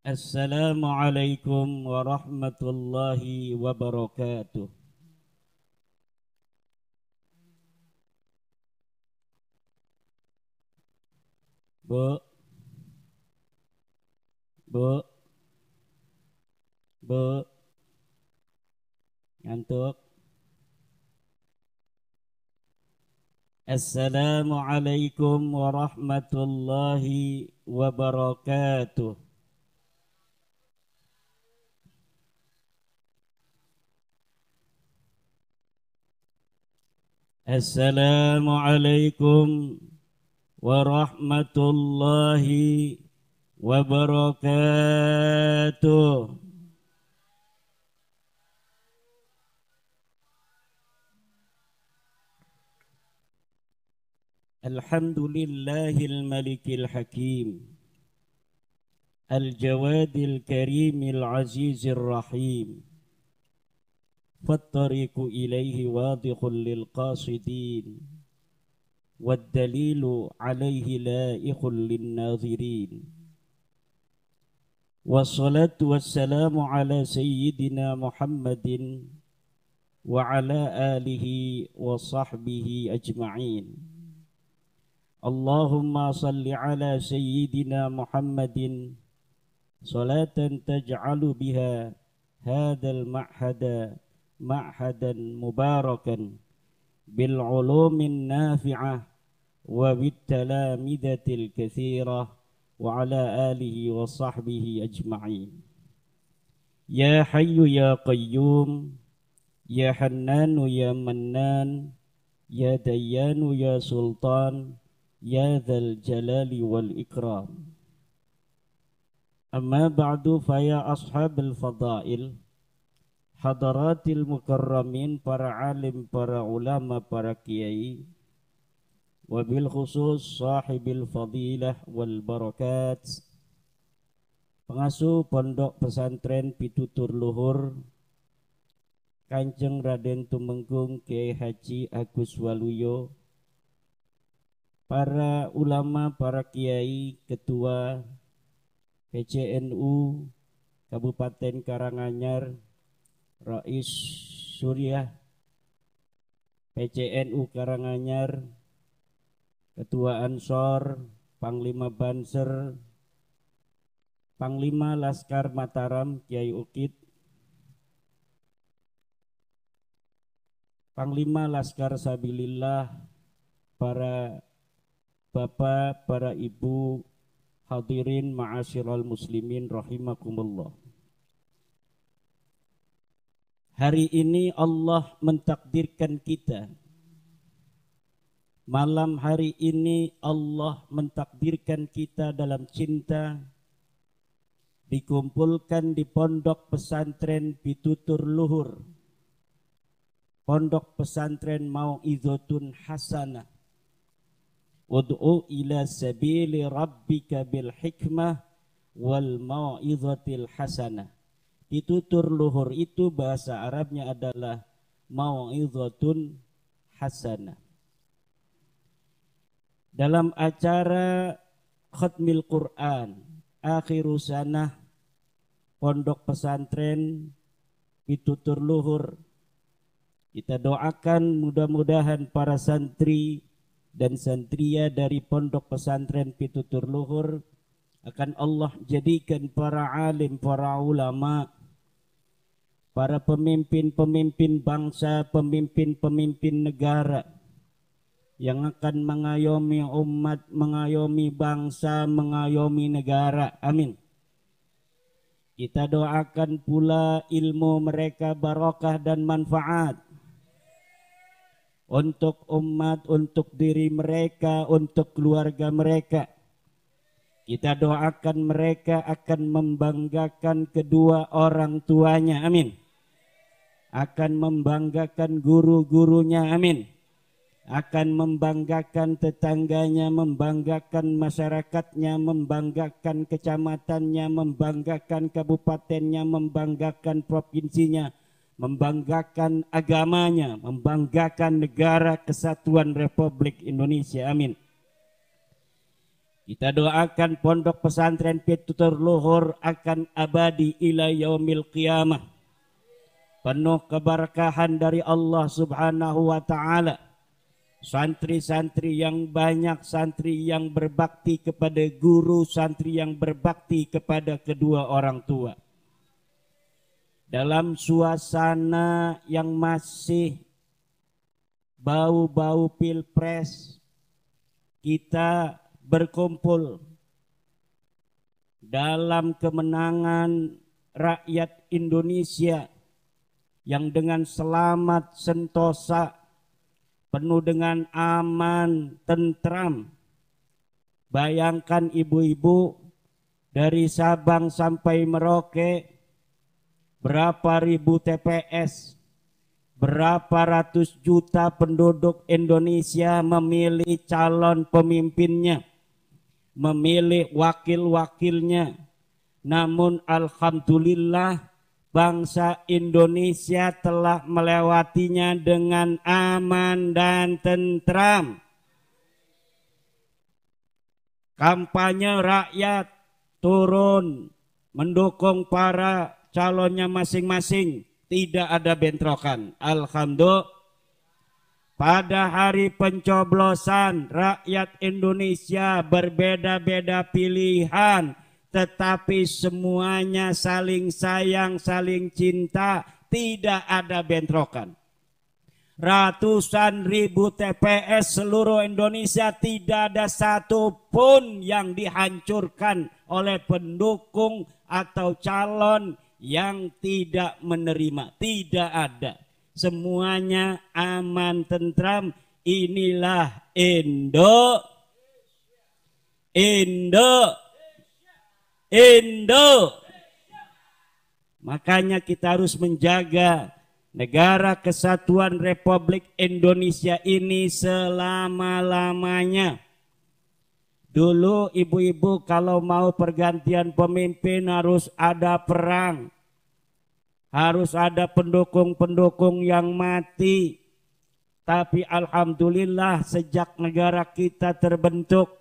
Assalamualaikum warahmatullahi wabarakatuh. Bu, bu, bu, ngantuk. Assalamualaikum warahmatullahi wabarakatuh. Assalamualaikum warahmatullahi wabarakatuh. Alhamdulillahil malikil hakim, al-jawadil karimil azizir rahim, fattariqu ilaihi wadihul lil qasidin, waddalilu alaihi laikhul lin nazirin. Wassalatu wassalamu ala sayyidina Muhammadin wa ala alihi wa sahbihi ajma'in. Allahumma salli ala sayyidina Muhammadin salatan taj'alu biha hadal ma'hada ma'hadan mubarakan bil ulumin nafi'ah wa bit talamidatil katsirah wa ala alihi wa sahbihi ajma'in. Ya hayyu ya qayyum, ya hannanu ya mannan, ya dayyanu ya sultan, ya dzal jalali wal ikram. Amma ba'du, faya ashabul fadail, hadaratil mukarramin, para alim, para ulama, para kiai, wabil khusus sahibil fadilah wal barakat, pengasuh pondok pesantren Pitutur Luhur Kanjeng Raden Tumenggung Kiai Haji Agus Waluyo, para ulama, para kiai, ketua PCNU Kabupaten Karanganyar, Rais Surya PCNU Karanganyar, Ketua Ansor, Panglima Banser, Panglima Laskar Mataram Kiai Ukit, Panglima Laskar Sabilillah, para bapak, para ibu, hadirin ma'asyiral muslimin rahimakumullah. Hari ini Allah mentakdirkan kita, malam hari ini Allah mentakdirkan kita dalam cinta dikumpulkan di pondok pesantren Pitutur Luhur, pondok pesantren Mau'izatun Hasanah. Ud'u ila sabili rabbika bil hikmah wal mau'izatil hasanah. Pitutur Luhur itu bahasa Arabnya adalah mau'izatun hasanah. Dalam acara khatmil Quran akhiru sanah pondok pesantren Pitutur Luhur, kita doakan mudah-mudahan para santri dan santria dari pondok pesantren Pitutur Luhur akan Allah jadikan para alim, para ulama, para pemimpin-pemimpin bangsa, pemimpin-pemimpin negara yang akan mengayomi umat, mengayomi bangsa, mengayomi negara. Amin. Kita doakan pula ilmu mereka barokah dan manfaat untuk umat, untuk diri mereka, untuk keluarga mereka. Kita doakan mereka akan membanggakan kedua orang tuanya, amin. Akan membanggakan guru-gurunya, amin. Akan membanggakan tetangganya, membanggakan masyarakatnya, membanggakan kecamatannya, membanggakan kabupatennya, membanggakan provinsinya, membanggakan agamanya, membanggakan negara kesatuan Republik Indonesia, amin. Kita doakan pondok pesantren Pitutur Luhur akan abadi ila yaumil qiyamah. Penuh keberkahan dari Allah Subhanahu wa ta'ala. Santri-santri yang banyak, santri yang berbakti kepada guru, santri yang berbakti kepada kedua orang tua. Dalam suasana yang masih bau-bau pilpres, kita berkumpul dalam kemenangan rakyat Indonesia yang dengan selamat sentosa, penuh dengan aman, tentram. Bayangkan ibu-ibu dari Sabang sampai Merauke, berapa ribu TPS, berapa ratus juta penduduk Indonesia memilih calon pemimpinnya, memilih wakil-wakilnya. Namun alhamdulillah bangsa Indonesia telah melewatinya dengan aman dan tentram. Kampanye rakyat turun mendukung para calonnya masing-masing, tidak ada bentrokan. Alhamdulillah. Pada hari pencoblosan rakyat Indonesia berbeda-beda pilihan, tetapi semuanya saling sayang, saling cinta, tidak ada bentrokan. Ratusan ribu TPS seluruh Indonesia, tidak ada satupun yang dihancurkan oleh pendukung atau calon yang tidak menerima. Tidak ada. Semuanya aman, tentram. Inilah Indo. Makanya kita harus menjaga negara kesatuan Republik Indonesia ini selama-lamanya. Dulu ibu-ibu kalau mau pergantian pemimpin harus ada perang. Harus ada pendukung-pendukung yang mati. Tapi alhamdulillah sejak negara kita terbentuk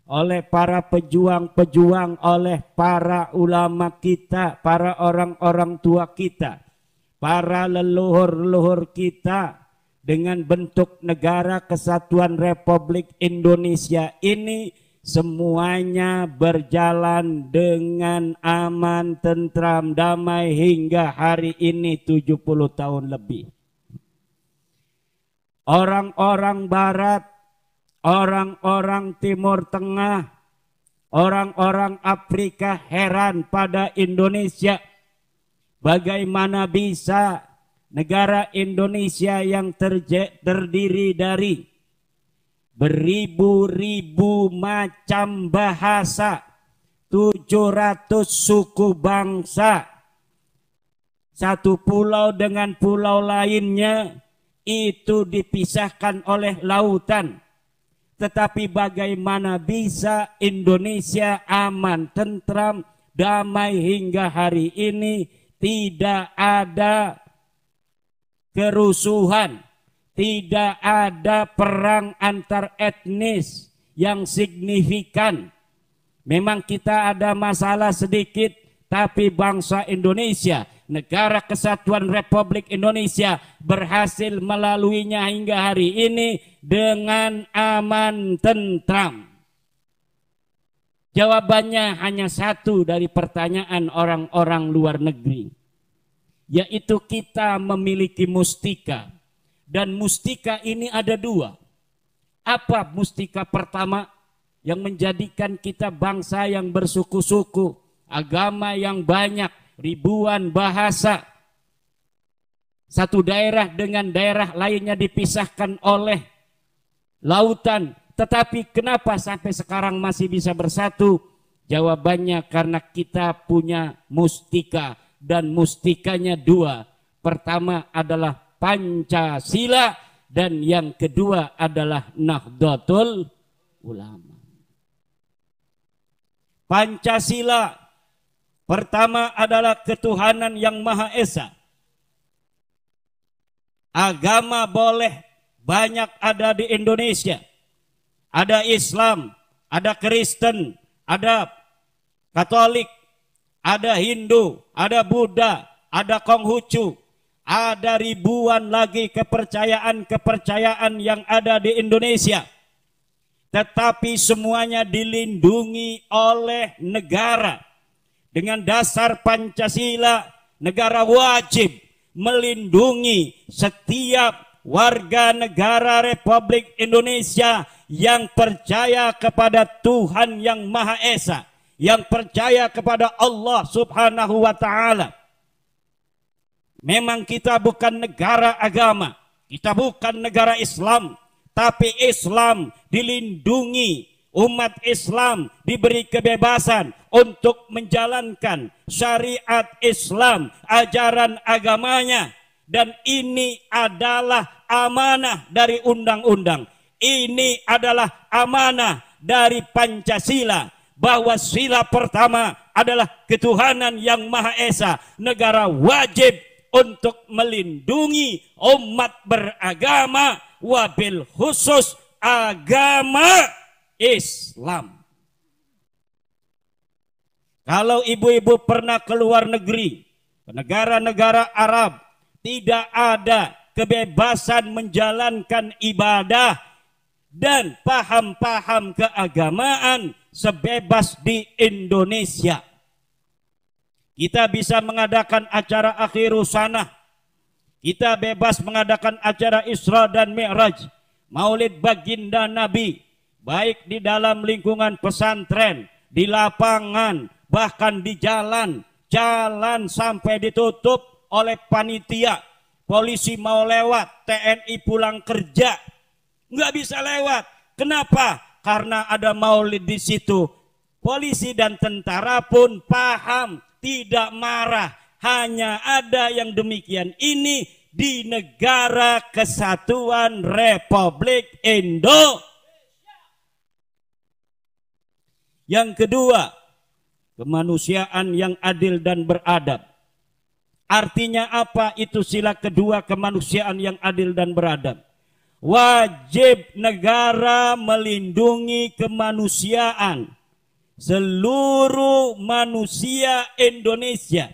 oleh para pejuang-pejuang, oleh para ulama kita, para orang-orang tua kita, para leluhur-leluhur kita, dengan bentuk negara kesatuan Republik Indonesia ini semuanya berjalan dengan aman, tentram, damai hingga hari ini 70 tahun lebih. Orang-orang Barat, orang-orang Timur Tengah, orang-orang Afrika heran pada Indonesia. Bagaimana bisa negara Indonesia yang terdiri dari beribu-ribu macam bahasa, 700 suku bangsa, satu pulau dengan pulau lainnya itu dipisahkan oleh lautan. Tetapi bagaimana bisa Indonesia aman, tentram, damai hingga hari ini, tidak ada kerusuhan, tidak ada perang antar etnis yang signifikan. Memang kita ada masalah sedikit, tapi bangsa Indonesia, negara kesatuan Republik Indonesia berhasil melaluinya hingga hari ini dengan aman, tentram. Jawabannya hanya satu dari pertanyaan orang-orang luar negeri, yaitu kita memiliki mustika. Dan mustika ini ada dua. Apa mustika pertama yang menjadikan kita bangsa yang bersuku-suku, agama yang banyak, ribuan bahasa, satu daerah dengan daerah lainnya dipisahkan oleh lautan, tetapi kenapa sampai sekarang masih bisa bersatu? Jawabannya karena kita punya mustika, dan mustikanya dua. Pertama adalah Pancasila, dan yang kedua adalah Nahdlatul Ulama. Pancasila pertama adalah ketuhanan yang Maha Esa. Agama boleh banyak ada di Indonesia. Ada Islam, ada Kristen, ada Katolik, ada Hindu, ada Buddha, ada Konghucu, ada ribuan lagi kepercayaan-kepercayaan yang ada di Indonesia. Tetapi semuanya dilindungi oleh negara. Dengan dasar Pancasila, negara wajib melindungi setiap warga negara Republik Indonesia yang percaya kepada Tuhan yang Maha Esa, yang percaya kepada Allah Subhanahu wa Ta'ala. Memang kita bukan negara agama, kita bukan negara Islam, tapi Islam dilindungi, umat Islam diberi kebebasan untuk menjalankan syariat Islam, ajaran agamanya, dan ini adalah amanah dari undang-undang. Ini adalah amanah dari Pancasila, bahwa sila pertama adalah ketuhanan yang Maha Esa. Negara wajib untuk melindungi umat beragama, wabil khusus agama Islam. Kalau ibu-ibu pernah keluar negeri, ke negara-negara Arab, tidak ada kebebasan menjalankan ibadah dan paham-paham keagamaan sebebas di Indonesia. Kita bisa mengadakan acara akhiru sanah. Kita bebas mengadakan acara Isra dan Mi'raj, Maulid Baginda Nabi, baik di dalam lingkungan pesantren, di lapangan, bahkan di jalan. Jalan sampai ditutup oleh panitia. Polisi mau lewat, TNI pulang kerja, nggak bisa lewat. Kenapa? Karena ada maulid di situ. Polisi dan tentara pun paham, tidak marah. Hanya ada yang demikian ini di negara kesatuan Republik Indonesia. Yang kedua, kemanusiaan yang adil dan beradab. Artinya apa itu sila kedua, kemanusiaan yang adil dan beradab? Wajib negara melindungi kemanusiaan seluruh manusia Indonesia.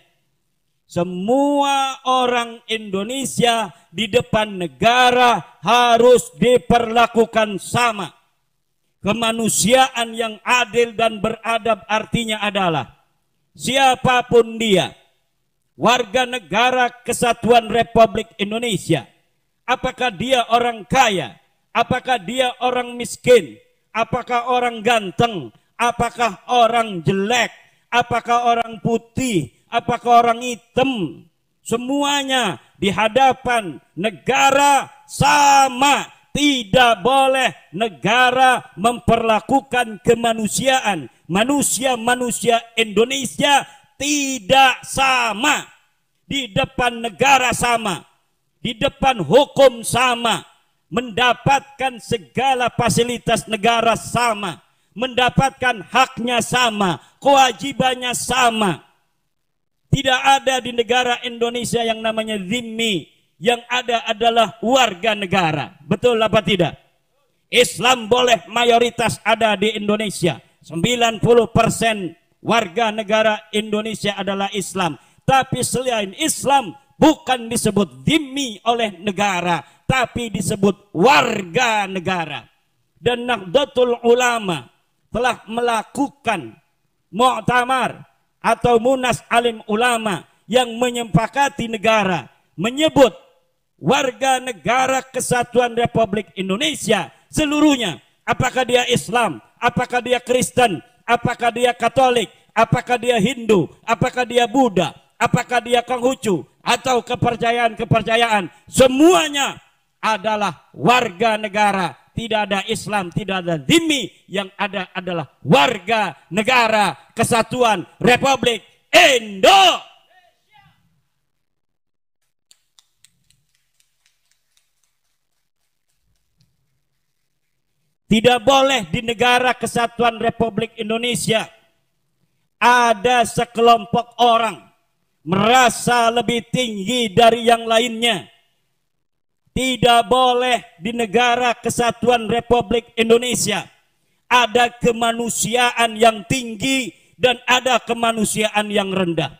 Semua orang Indonesia di depan negara harus diperlakukan sama. Kemanusiaan yang adil dan beradab artinya adalah siapapun dia, warga negara kesatuan Republik Indonesia, apakah dia orang kaya, apakah dia orang miskin, apakah orang ganteng, apakah orang jelek, apakah orang putih, apakah orang hitam, semuanya di hadapan negara sama. Tidak boleh negara memperlakukan kemanusiaan manusia-manusia Indonesia tidak sama. Di depan negara sama, di depan hukum sama, mendapatkan segala fasilitas negara sama, mendapatkan haknya sama, kewajibannya sama. Tidak ada di negara Indonesia yang namanya zimmi. Yang ada adalah warga negara. Betul apa tidak? Islam boleh mayoritas ada di Indonesia. 90% warga negara Indonesia adalah Islam. Tapi selain Islam bukan disebut zimmi oleh negara, tapi disebut warga negara. Dan Nahdlatul Ulama telah melakukan mu'tamar atau munas alim ulama yang menyepakati negara menyebut warga negara kesatuan Republik Indonesia seluruhnya, apakah dia Islam, apakah dia Kristen, apakah dia Katolik, apakah dia Hindu, apakah dia Buddha, apakah dia Konghucu atau kepercayaan-kepercayaan, semuanya adalah warga negara. Tidak ada Islam, tidak ada zimmi, yang ada adalah warga negara kesatuan Republik Indonesia. Tidak boleh di negara kesatuan Republik Indonesia ada sekelompok orang merasa lebih tinggi dari yang lainnya. Tidak boleh di negara kesatuan Republik Indonesia ada kemanusiaan yang tinggi dan ada kemanusiaan yang rendah.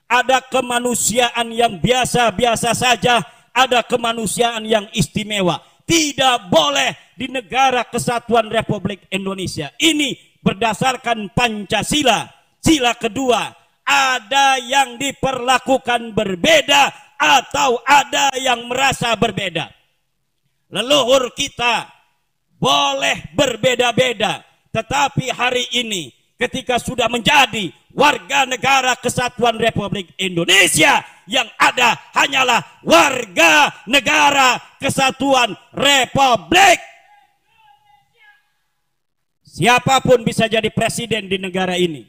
Ada kemanusiaan yang biasa-biasa saja, ada kemanusiaan yang istimewa. Tidak boleh di negara kesatuan Republik Indonesia ini berdasarkan Pancasila, sila kedua, ada yang diperlakukan berbeda atau ada yang merasa berbeda. Leluhur kita boleh berbeda-beda, tetapi hari ini ketika sudah menjadi warga negara kesatuan Republik Indonesia, yang ada hanyalah warga negara kesatuan Republik. Siapapun bisa jadi presiden di negara ini.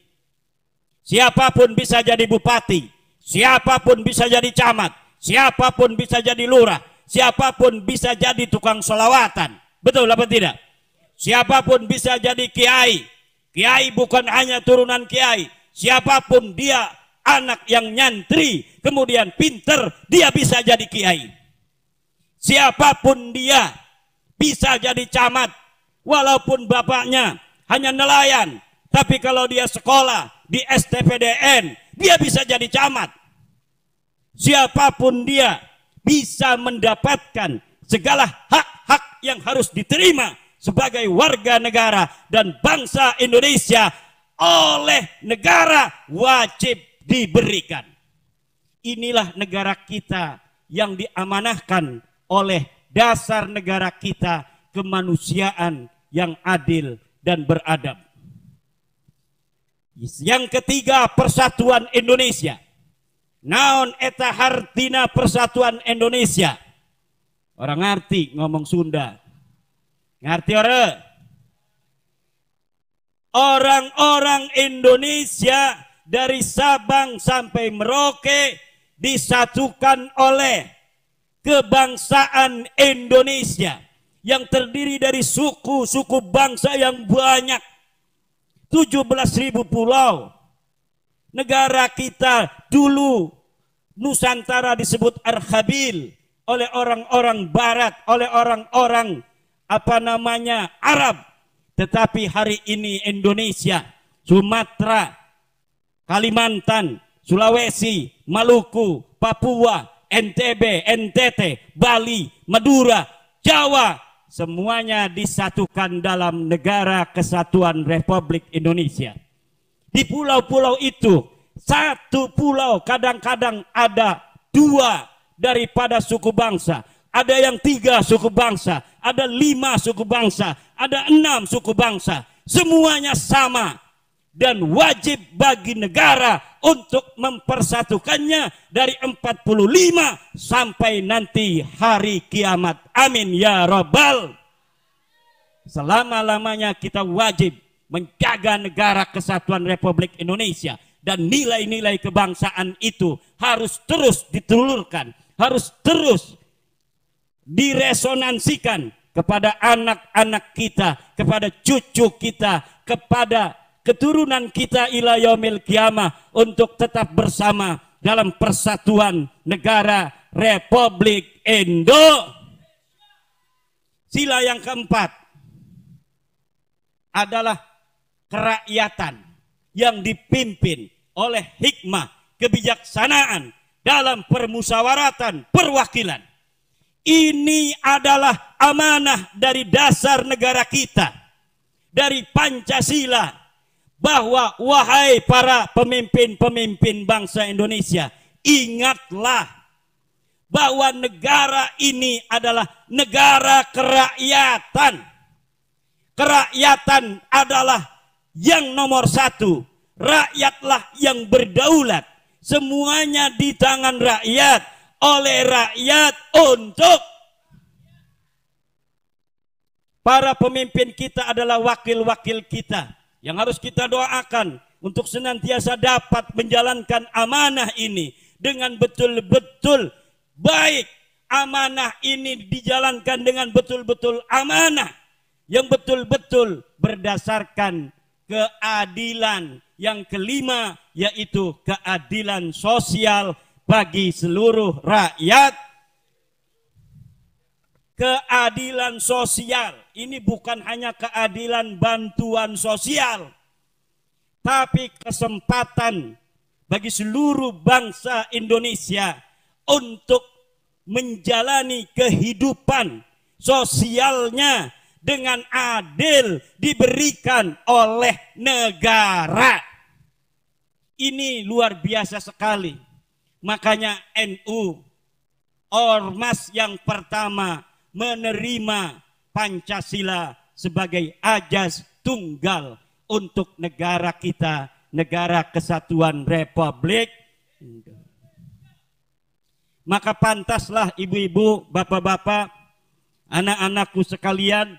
Siapapun bisa jadi bupati. Siapapun bisa jadi camat. Siapapun bisa jadi lurah. Siapapun bisa jadi tukang sholawatan. Betul apa tidak? Siapapun bisa jadi kiai. Kiai bukan hanya turunan kiai. Siapapun dia, anak yang nyantri, kemudian pinter, dia bisa jadi kiai. Siapapun dia bisa jadi camat. Walaupun bapaknya hanya nelayan, tapi kalau dia sekolah di STPDN, dia bisa jadi camat. Siapapun dia bisa mendapatkan segala hak-hak yang harus diterima sebagai warga negara dan bangsa Indonesia oleh negara, wajib diberikan. Inilah negara kita yang diamanahkan oleh dasar negara kita, kemanusiaan yang adil dan beradab. Yang ketiga, persatuan Indonesia. Naon eta hartina persatuan Indonesia? Orang ngerti ngomong Sunda. Ngerti orang? Orang-orang Indonesia dari Sabang sampai Merauke disatukan oleh kebangsaan Indonesia yang terdiri dari suku-suku bangsa yang banyak. 17.000 pulau. Negara kita dulu Nusantara disebut Arhabil oleh orang-orang barat, oleh orang-orang Arab. Tetapi hari ini Indonesia, Sumatera, Kalimantan, Sulawesi, Maluku, Papua, NTB, NTT, Bali, Madura, Jawa, semuanya disatukan dalam negara kesatuan Republik Indonesia. Di pulau-pulau itu, satu pulau kadang-kadang ada 2 daripada suku bangsa. Ada yang 3 suku bangsa, ada 5 suku bangsa, ada 6 suku bangsa. Semuanya sama. Dan wajib bagi negara untuk mempersatukannya dari 45 sampai nanti hari kiamat. Amin ya Rabbal. Selama-lamanya kita wajib menjaga negara kesatuan Republik Indonesia. Dan nilai-nilai kebangsaan itu harus terus ditelurkan, harus terus diresonansikan kepada anak-anak kita, kepada cucu kita, kepada keturunan kita ila yaumil qiyamah, untuk tetap bersama dalam persatuan negara Republik Indonesia. Sila yang keempat adalah kerakyatan yang dipimpin oleh hikmah, kebijaksanaan dalam permusyawaratan perwakilan. Ini adalah amanah dari dasar negara kita, dari Pancasila, bahwa wahai para pemimpin-pemimpin bangsa Indonesia, ingatlah bahwa negara ini adalah negara kerakyatan. Kerakyatan adalah yang nomor 1. Rakyatlah yang berdaulat. Semuanya di tangan rakyat, oleh rakyat, untuk. Para pemimpin kita adalah wakil-wakil kita yang harus kita doakan untuk senantiasa dapat menjalankan amanah ini dengan betul-betul baik. Amanah ini dijalankan dengan betul-betul amanah, yang betul-betul berdasarkan keadilan. Yang kelima yaitu keadilan sosial bagi seluruh rakyat. Keadilan sosial ini bukan hanya keadilan bantuan sosial, tapi kesempatan bagi seluruh bangsa Indonesia untuk menjalani kehidupan sosialnya dengan adil diberikan oleh negara. Ini luar biasa sekali. Makanya NU, ormas yang pertama menerima Pancasila sebagai ajas tunggal untuk negara kita, negara kesatuan Republik Indonesia. Maka pantaslah ibu-ibu, bapak-bapak, anak-anakku sekalian,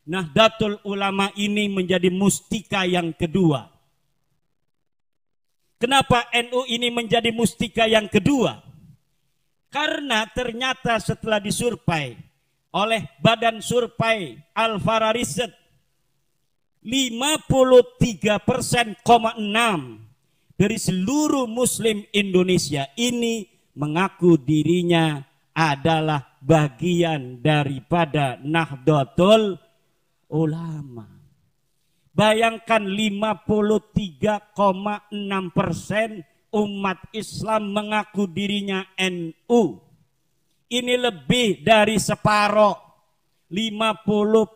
Nahdlatul Ulama ini menjadi mustika yang kedua. Kenapa NU ini menjadi mustika yang kedua? Karena ternyata setelah disurvei oleh Badan Survei Al-Fara Riset, 53,6% dari seluruh Muslim Indonesia ini mengaku dirinya adalah bagian daripada Nahdlatul Ulama. Bayangkan 53,6% umat Islam mengaku dirinya NU. Ini lebih dari separoh, 50%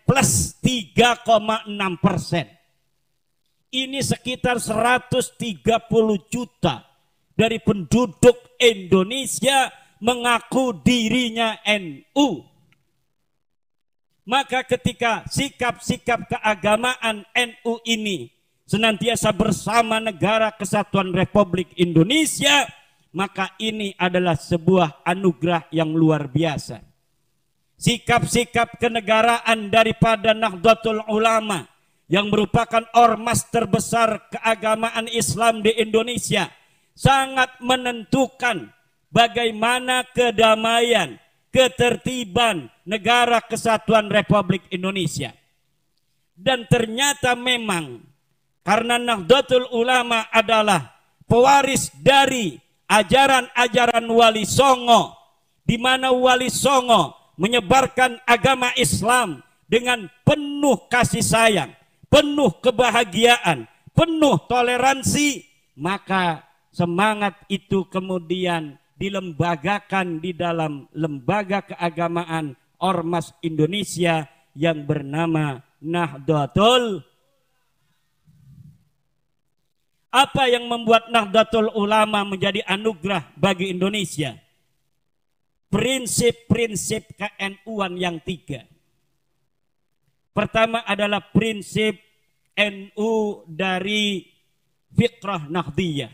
plus 3,6%. Ini sekitar 130 juta dari penduduk Indonesia mengaku dirinya NU. Maka ketika sikap-sikap keagamaan NU ini senantiasa bersama negara kesatuan Republik Indonesia, maka ini adalah sebuah anugerah yang luar biasa. Sikap-sikap kenegaraan daripada Nahdlatul Ulama yang merupakan ormas terbesar keagamaan Islam di Indonesia sangat menentukan bagaimana kedamaian, ketertiban negara kesatuan Republik Indonesia. Dan ternyata memang karena Nahdlatul Ulama adalah pewaris dari ajaran-ajaran Wali Songo, di mana Wali Songo menyebarkan agama Islam dengan penuh kasih sayang, penuh kebahagiaan, penuh toleransi, maka semangat itu kemudian dilembagakan di dalam lembaga keagamaan ormas Indonesia yang bernama Nahdlatul. Apa yang membuat Nahdlatul Ulama menjadi anugerah bagi Indonesia? Prinsip-prinsip KNU-an yang 3. Pertama adalah prinsip NU dari fikrah Nahdliyah.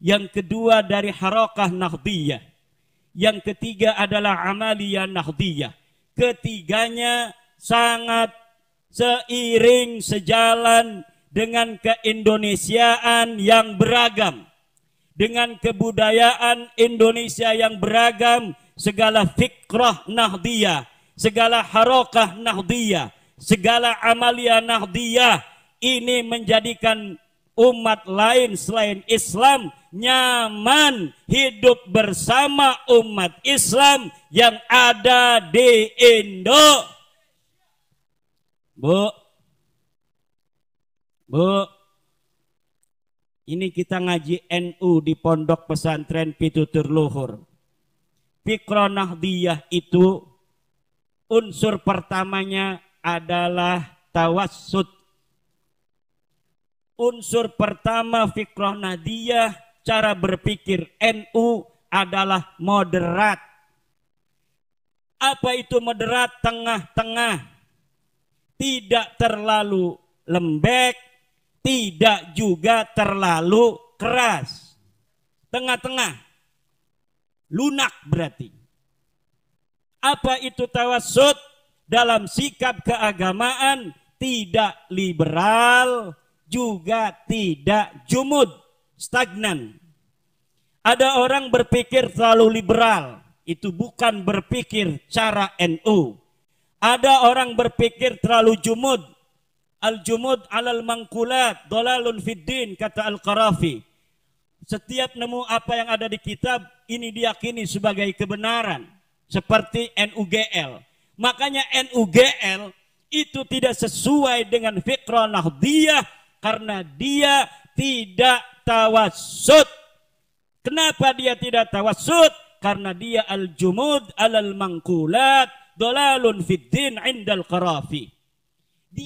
Yang kedua dari harakah Nahdliyah. Yang ketiga adalah amaliyah Nahdliyah. Ketiganya sangat seiring sejalan dengan keindonesiaan yang beragam, dengan kebudayaan Indonesia yang beragam, segala fikrah Nahdliyah, segala harakah Nahdliyah, segala amaliyah Nahdliyah ini menjadikan umat lain selain Islam nyaman hidup bersama umat Islam yang ada di Indo. Bu, ini kita ngaji NU di Pondok Pesantren Pitutur Luhur. Fikrah Nahdliyah itu unsur pertamanya adalah tawassut. Unsur pertama fikrah Nahdliyah, cara berpikir NU adalah moderat. Apa itu moderat? Tengah-tengah. Tidak terlalu lembek, tidak juga terlalu keras. Tengah-tengah. Lunak berarti. Apa itu tawassut? Dalam sikap keagamaan tidak liberal, juga tidak jumud, stagnan. Ada orang berpikir terlalu liberal, itu bukan berpikir cara NU. Ada orang berpikir terlalu jumud. Al-jumud alal mangkulat, dolalun fiddin, kata Al-Qarafi. Setiap nemu apa yang ada di kitab, ini diyakini sebagai kebenaran. Seperti NUGL. Makanya NUGL itu tidak sesuai dengan fikrah Nahdiyah karena dia tidak tawassut. Kenapa dia tidak tawassut? Karena dia al-jumud alal mangkulat dolalun fiddin indal qarafi.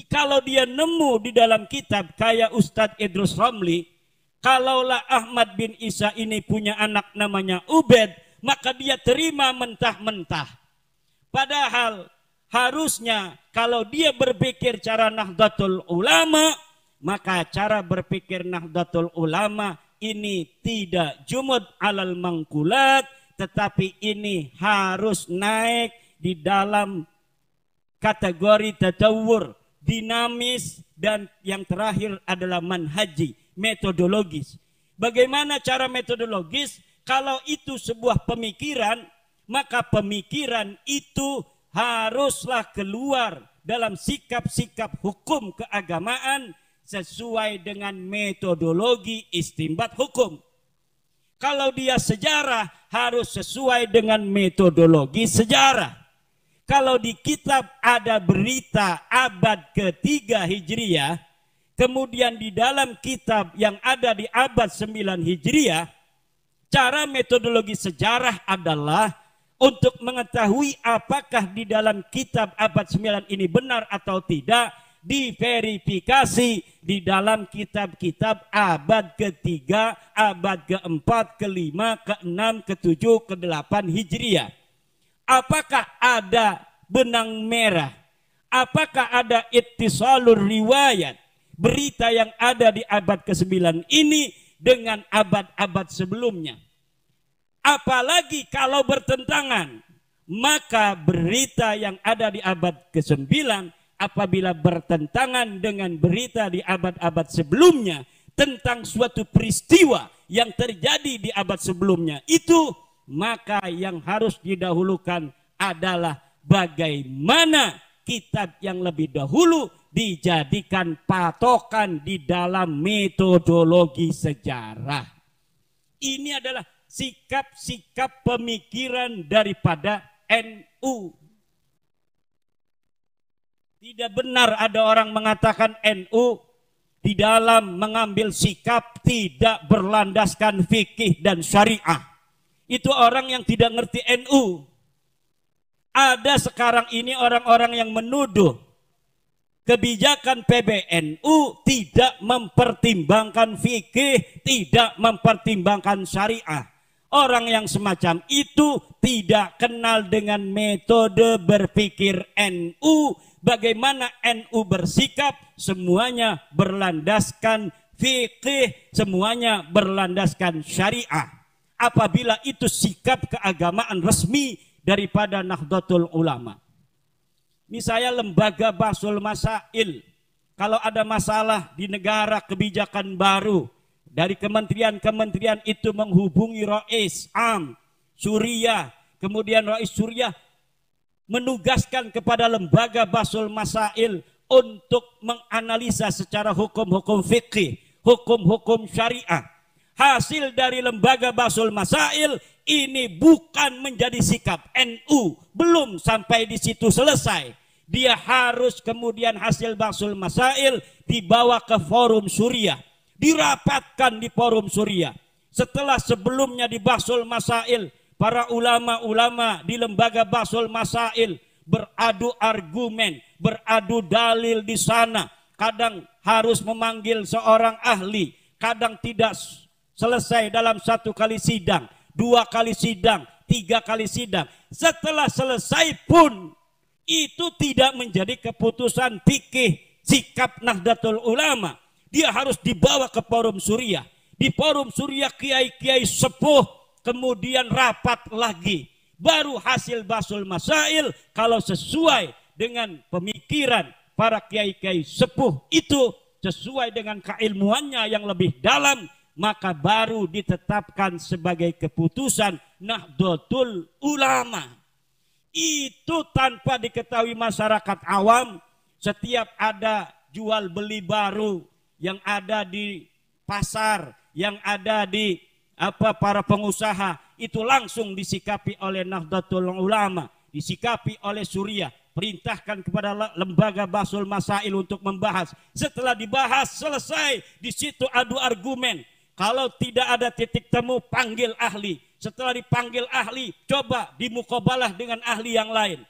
Kalau dia nemu di dalam kitab kayak Ustadz Idrus Ramli, kalaulah Ahmad bin Isa ini punya anak namanya Ubed, maka dia terima mentah-mentah. Padahal harusnya kalau dia berpikir cara Nahdlatul Ulama, maka cara berpikir Nahdlatul Ulama ini tidak jumud alal mangkulat, tetapi ini harus naik di dalam kategori tadawur, dinamis, dan yang terakhir adalah manhaji, metodologis. Bagaimana cara metodologis? Kalau itu sebuah pemikiran, maka pemikiran itu haruslah keluar dalam sikap-sikap hukum keagamaan sesuai dengan metodologi istinbat hukum. Kalau dia sejarah, harus sesuai dengan metodologi sejarah. Kalau di kitab ada berita abad ke-3 Hijriah, kemudian di dalam kitab yang ada di abad 9 Hijriah, cara metodologi sejarah adalah untuk mengetahui apakah di dalam kitab abad 9 ini benar atau tidak, diverifikasi di dalam kitab-kitab abad ke-3, abad ke-4, ke-5, ke-6, ke-7, ke-8 Hijriah. Apakah ada benang merah? Apakah ada ittisalur riwayat? Berita yang ada di abad ke-9 ini dengan abad-abad sebelumnya. Apalagi kalau bertentangan, maka berita yang ada di abad ke-9 apabila bertentangan dengan berita di abad-abad sebelumnya tentang suatu peristiwa yang terjadi di abad sebelumnya itu, maka yang harus didahulukan adalah bagaimana kitab yang lebih dahulu dijadikan patokan di dalam metodologi sejarah. Ini adalah sikap-sikap pemikiran daripada NU. Tidak benar ada orang mengatakan NU di dalam mengambil sikap tidak berlandaskan fikih dan syariah. Itu orang yang tidak ngerti NU. Ada sekarang ini orang-orang yang menuduh kebijakan PBNU tidak mempertimbangkan fikih, tidak mempertimbangkan syariah. Orang yang semacam itu tidak kenal dengan metode berpikir NU. Bagaimana NU bersikap, semuanya berlandaskan fikih, semuanya berlandaskan syariah. Apabila itu sikap keagamaan resmi daripada Nahdlatul Ulama. Misalnya lembaga Bahsul Masail, kalau ada masalah di negara kebijakan baru, dari kementerian-kementerian itu menghubungi Rais Am Suriah, kemudian Rais Suriah menugaskan kepada lembaga Bahsul Masail untuk menganalisa secara hukum-hukum fikih, hukum-hukum syariah. Hasil dari lembaga Bahsul Masail ini bukan menjadi sikap NU, belum sampai di situ selesai. Dia harus kemudian hasil Bahsul Masail dibawa ke forum Suriah, dirapatkan di forum Suriah. Setelah sebelumnya di Bahsul Masail, para ulama-ulama di lembaga Bahsul Masail beradu argumen, beradu dalil di sana. Kadang harus memanggil seorang ahli, kadang tidak selesai dalam satu kali sidang, 2 kali sidang, 3 kali sidang. Setelah selesai pun itu tidak menjadi keputusan fikih sikap Nahdlatul Ulama. Dia harus dibawa ke forum Suriah. Di forum Suriah kiai-kiai sepuh kemudian rapat lagi. Baru hasil Bahsul Masail kalau sesuai dengan pemikiran para kiai-kiai sepuh itu, sesuai dengan keilmuannya yang lebih dalam, maka baru ditetapkan sebagai keputusan Nahdlatul Ulama. Itu tanpa diketahui masyarakat awam. Setiap ada jual beli baru yang ada di pasar, yang ada di para pengusaha, itu langsung disikapi oleh Nahdlatul Ulama, disikapi oleh Suriah, perintahkan kepada lembaga Bahsul Masail untuk membahas. Setelah dibahas selesai, di situ adu argumen. Kalau tidak ada titik temu, panggil ahli. Setelah dipanggil ahli, coba dimuqabalah dengan ahli yang lain.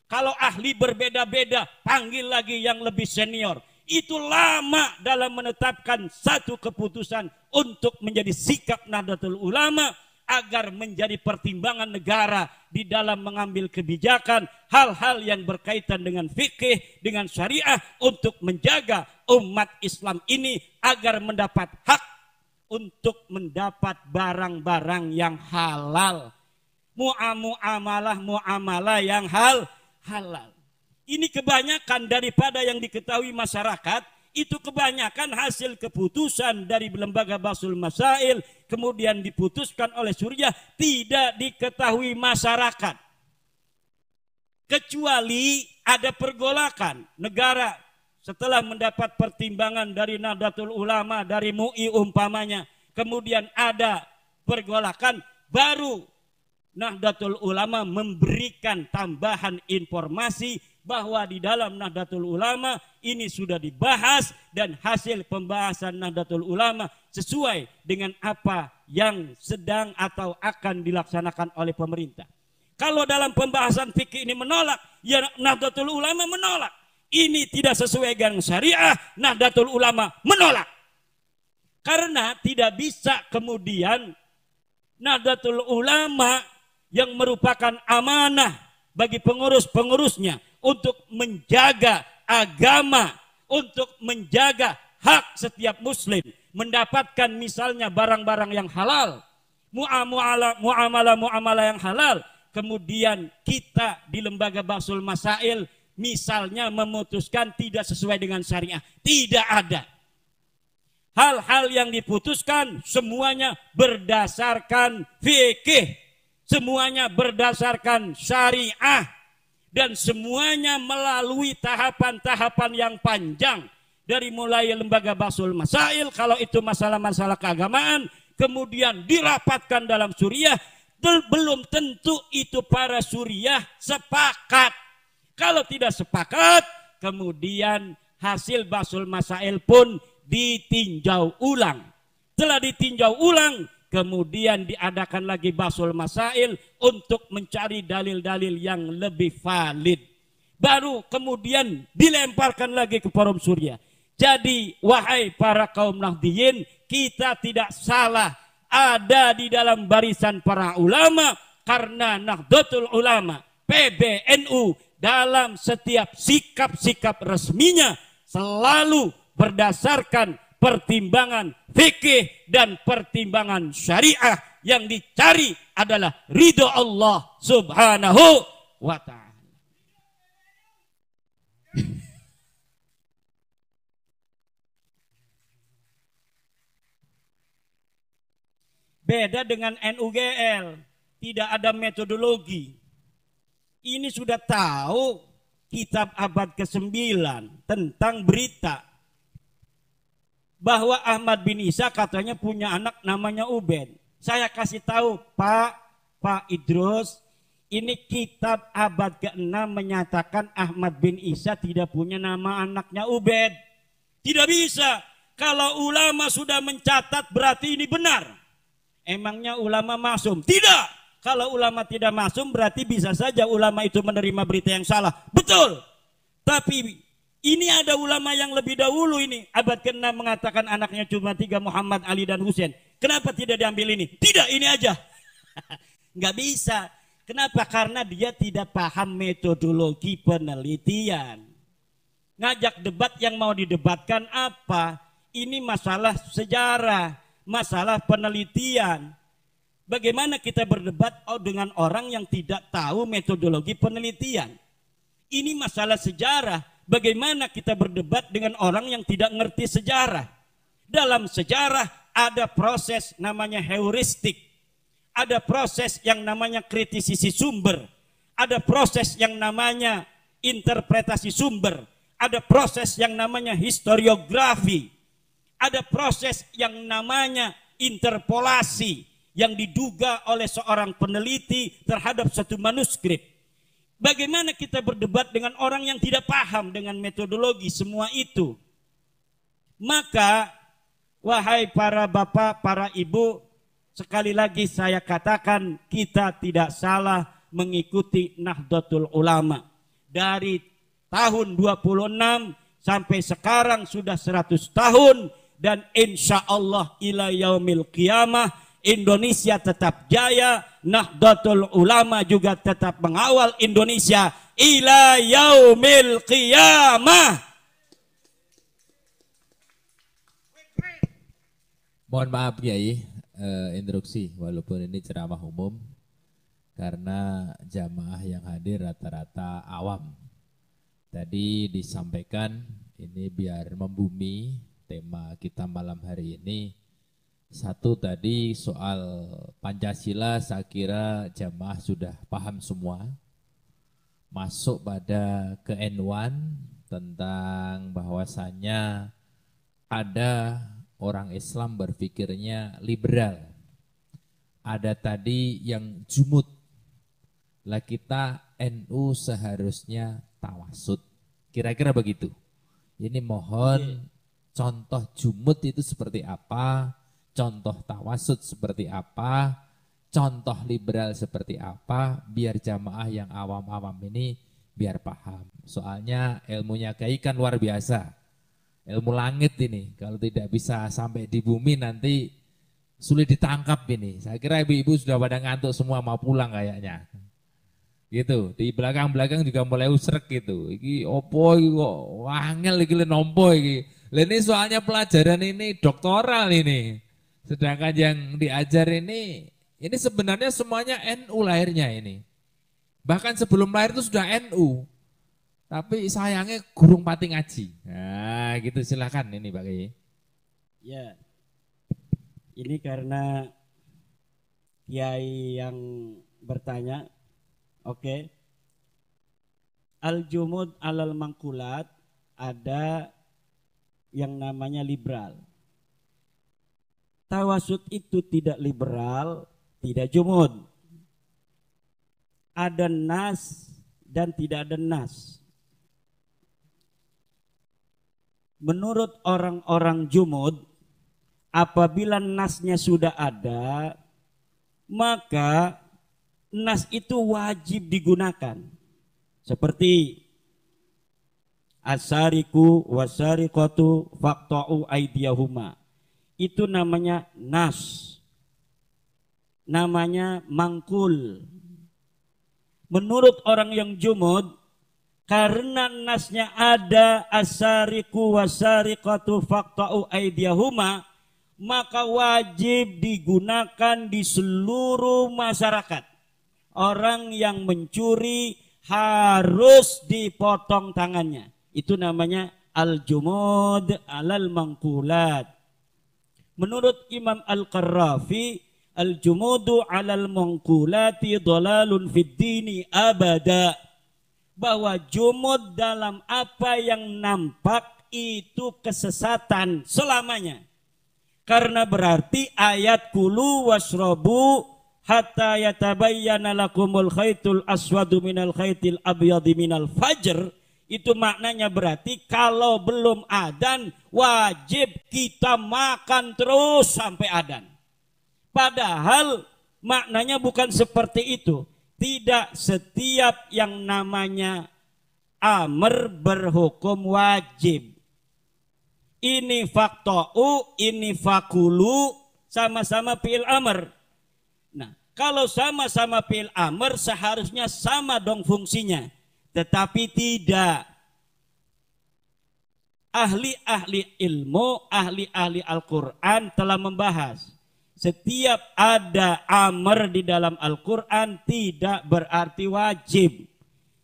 Kalau ahli berbeda-beda, panggil lagi yang lebih senior. Itu lama dalam menetapkan satu keputusan untuk menjadi sikap Nahdlatul Ulama agar menjadi pertimbangan negara di dalam mengambil kebijakan hal-hal yang berkaitan dengan fikih, dengan syariah untuk menjaga umat Islam ini agar mendapat hak untuk mendapat barang-barang yang halal. Muamalah yang halal. Ini kebanyakan daripada yang diketahui masyarakat, itu kebanyakan hasil keputusan dari lembaga Bahsul Masail, kemudian diputuskan oleh Suriah, tidak diketahui masyarakat. Kecuali ada pergolakan negara setelah mendapat pertimbangan dari Nahdlatul Ulama, dari MUI umpamanya, kemudian ada pergolakan, baru Nahdlatul Ulama memberikan tambahan informasi bahwa di dalam Nahdlatul Ulama ini sudah dibahas dan hasil pembahasan Nahdlatul Ulama sesuai dengan apa yang sedang atau akan dilaksanakan oleh pemerintah. Kalau dalam pembahasan fikih ini menolak, ya Nahdlatul Ulama menolak. Ini tidak sesuai dengan syariah, Nahdlatul Ulama menolak. Karena tidak bisa kemudian Nahdlatul Ulama yang merupakan amanah bagi pengurus-pengurusnya untuk menjaga agama, untuk menjaga hak setiap muslim, mendapatkan misalnya barang-barang yang halal, muamalah yang halal, kemudian kita di lembaga Bahsul Masail misalnya memutuskan tidak sesuai dengan syariah. Tidak ada. Hal-hal yang diputuskan semuanya berdasarkan fikih, semuanya berdasarkan syariah, dan semuanya melalui tahapan-tahapan yang panjang. Dari mulai lembaga Bahsul Masail, kalau itu masalah-masalah keagamaan, kemudian dirapatkan dalam Suriah, belum tentu itu para Suriah sepakat. Kalau tidak sepakat, kemudian hasil Bahsul Masail pun ditinjau ulang. Telah ditinjau ulang, kemudian diadakan lagi Bahsul Masail untuk mencari dalil-dalil yang lebih valid. Baru kemudian dilemparkan lagi ke forum Suriah. Jadi wahai para kaum Nahdiyin, kita tidak salah ada di dalam barisan para ulama, karena Nahdlatul Ulama, PBNU dalam setiap sikap-sikap resminya selalu berdasarkan pertimbangan fikih dan pertimbangan syariah. Yang dicari adalah ridho Allah Subhanahu wa ta'ala. Beda dengan NUGL, tidak ada metodologi. Ini sudah tahu kitab abad ke-9 tentang berita bahwa Ahmad bin Isa katanya punya anak namanya Ubed. Saya kasih tahu Pak Idrus, ini kitab abad ke-6 menyatakan Ahmad bin Isa tidak punya nama anaknya Ubed. Tidak bisa. Kalau ulama sudah mencatat berarti ini benar. Emangnya ulama maksum? Tidak. Kalau ulama tidak maksum berarti bisa saja ulama itu menerima berita yang salah. Betul. Tapi ini ada ulama yang lebih dahulu ini. Abad ke-6 mengatakan anaknya cuma 3, Muhammad, Ali, dan Husain. Kenapa tidak diambil ini? Tidak, ini aja. Nggak bisa. Kenapa? Karena dia tidak paham metodologi penelitian. Ngajak debat yang mau didebatkan apa? Ini masalah sejarah, masalah penelitian. Bagaimana kita berdebat dengan orang yang tidak tahu metodologi penelitian? Ini masalah sejarah. Bagaimana kita berdebat dengan orang yang tidak ngerti sejarah? Dalam sejarah ada proses namanya heuristik. Ada proses yang namanya kritisisi sumber. Ada proses yang namanya interpretasi sumber. Ada proses yang namanya historiografi. Ada proses yang namanya interpolasi yang diduga oleh seorang peneliti terhadap satu manuskrip. Bagaimana kita berdebat dengan orang yang tidak paham dengan metodologi semua itu? Maka, wahai para bapak, para ibu, sekali lagi saya katakan kita tidak salah mengikuti Nahdlatul Ulama. Dari tahun 26 sampai sekarang sudah 100 tahun dan insya Allah ila yaumil qiyamah Indonesia tetap jaya, Nahdlatul Ulama juga tetap mengawal Indonesia ila yaumil qiyamah. Mohon maaf Kiai, instruksi walaupun ini ceramah umum karena jamaah yang hadir rata-rata awam. Tadi disampaikan ini biar membumi tema kita malam hari ini. Satu tadi soal Pancasila saya kira jamaah sudah paham semua. Masuk pada ke N1 tentang bahwasannya ada orang Islam berpikirnya liberal. Ada tadi yang jumud. Lah kita NU seharusnya tawasud. Kira-kira begitu. Ini mohon contoh jumud itu seperti apa, contoh tawasud seperti apa, contoh liberal seperti apa, biar jamaah yang awam-awam ini biar paham. Soalnya ilmunya Kiai kan luar biasa. Ilmu langit ini, kalau tidak bisa sampai di bumi nanti sulit ditangkap ini. Saya kira ibu-ibu sudah pada ngantuk semua mau pulang kayaknya. Gitu, di belakang-belakang juga mulai usrek gitu. Iki opo iki kok wangel iki nompo iki. Lah ini soalnya pelajaran ini doktoral ini. Sedangkan yang diajar ini sebenarnya semuanya NU lahirnya ini. Bahkan sebelum lahir itu sudah NU. Tapi sayangnya gurung pati ngaji. Nah gitu silakan ini Pak Kiai. Ya, ini karena Kiai yang bertanya, oke. Al-jumud alal mangkulat ada yang namanya liberal. Tawasud itu tidak liberal, tidak jumud. Ada nas dan tidak ada nas. Menurut orang-orang jumud, apabila nasnya sudah ada, maka nas itu wajib digunakan. Seperti asariku wasariqatu faqta'u aydiyahuma. Itu namanya nas. Namanya mangkul. Menurut orang yang jumud, karena nasnya ada asariku wasariqatu faqta'u aydiyahuma, maka wajib digunakan di seluruh masyarakat. Orang yang mencuri harus dipotong tangannya. Itu namanya al-jumud alal mangkulat. Menurut Imam Al-Qarrafi, al-jumudu alal mangkulati dhalalun fid dini abada. Bahwa jumud dalam apa yang nampak itu kesesatan selamanya. Karena berarti ayat kulu wasrobu hatta yatabayyana lakumul khaytul aswadu minal khaytil abyadi minal fajr. Itu maknanya berarti kalau belum adzan wajib kita makan terus sampai adzan. Padahal maknanya bukan seperti itu. Tidak setiap yang namanya amr berhukum wajib. Ini fakto'u, ini fakulu, sama-sama fi'il amr. Nah, kalau sama-sama fi'il amr seharusnya sama dong fungsinya. Tetapi tidak. Ahli-ahli ilmu, ahli-ahli Al-Quran telah membahas. Setiap ada amr di dalam Al-Quran tidak berarti wajib.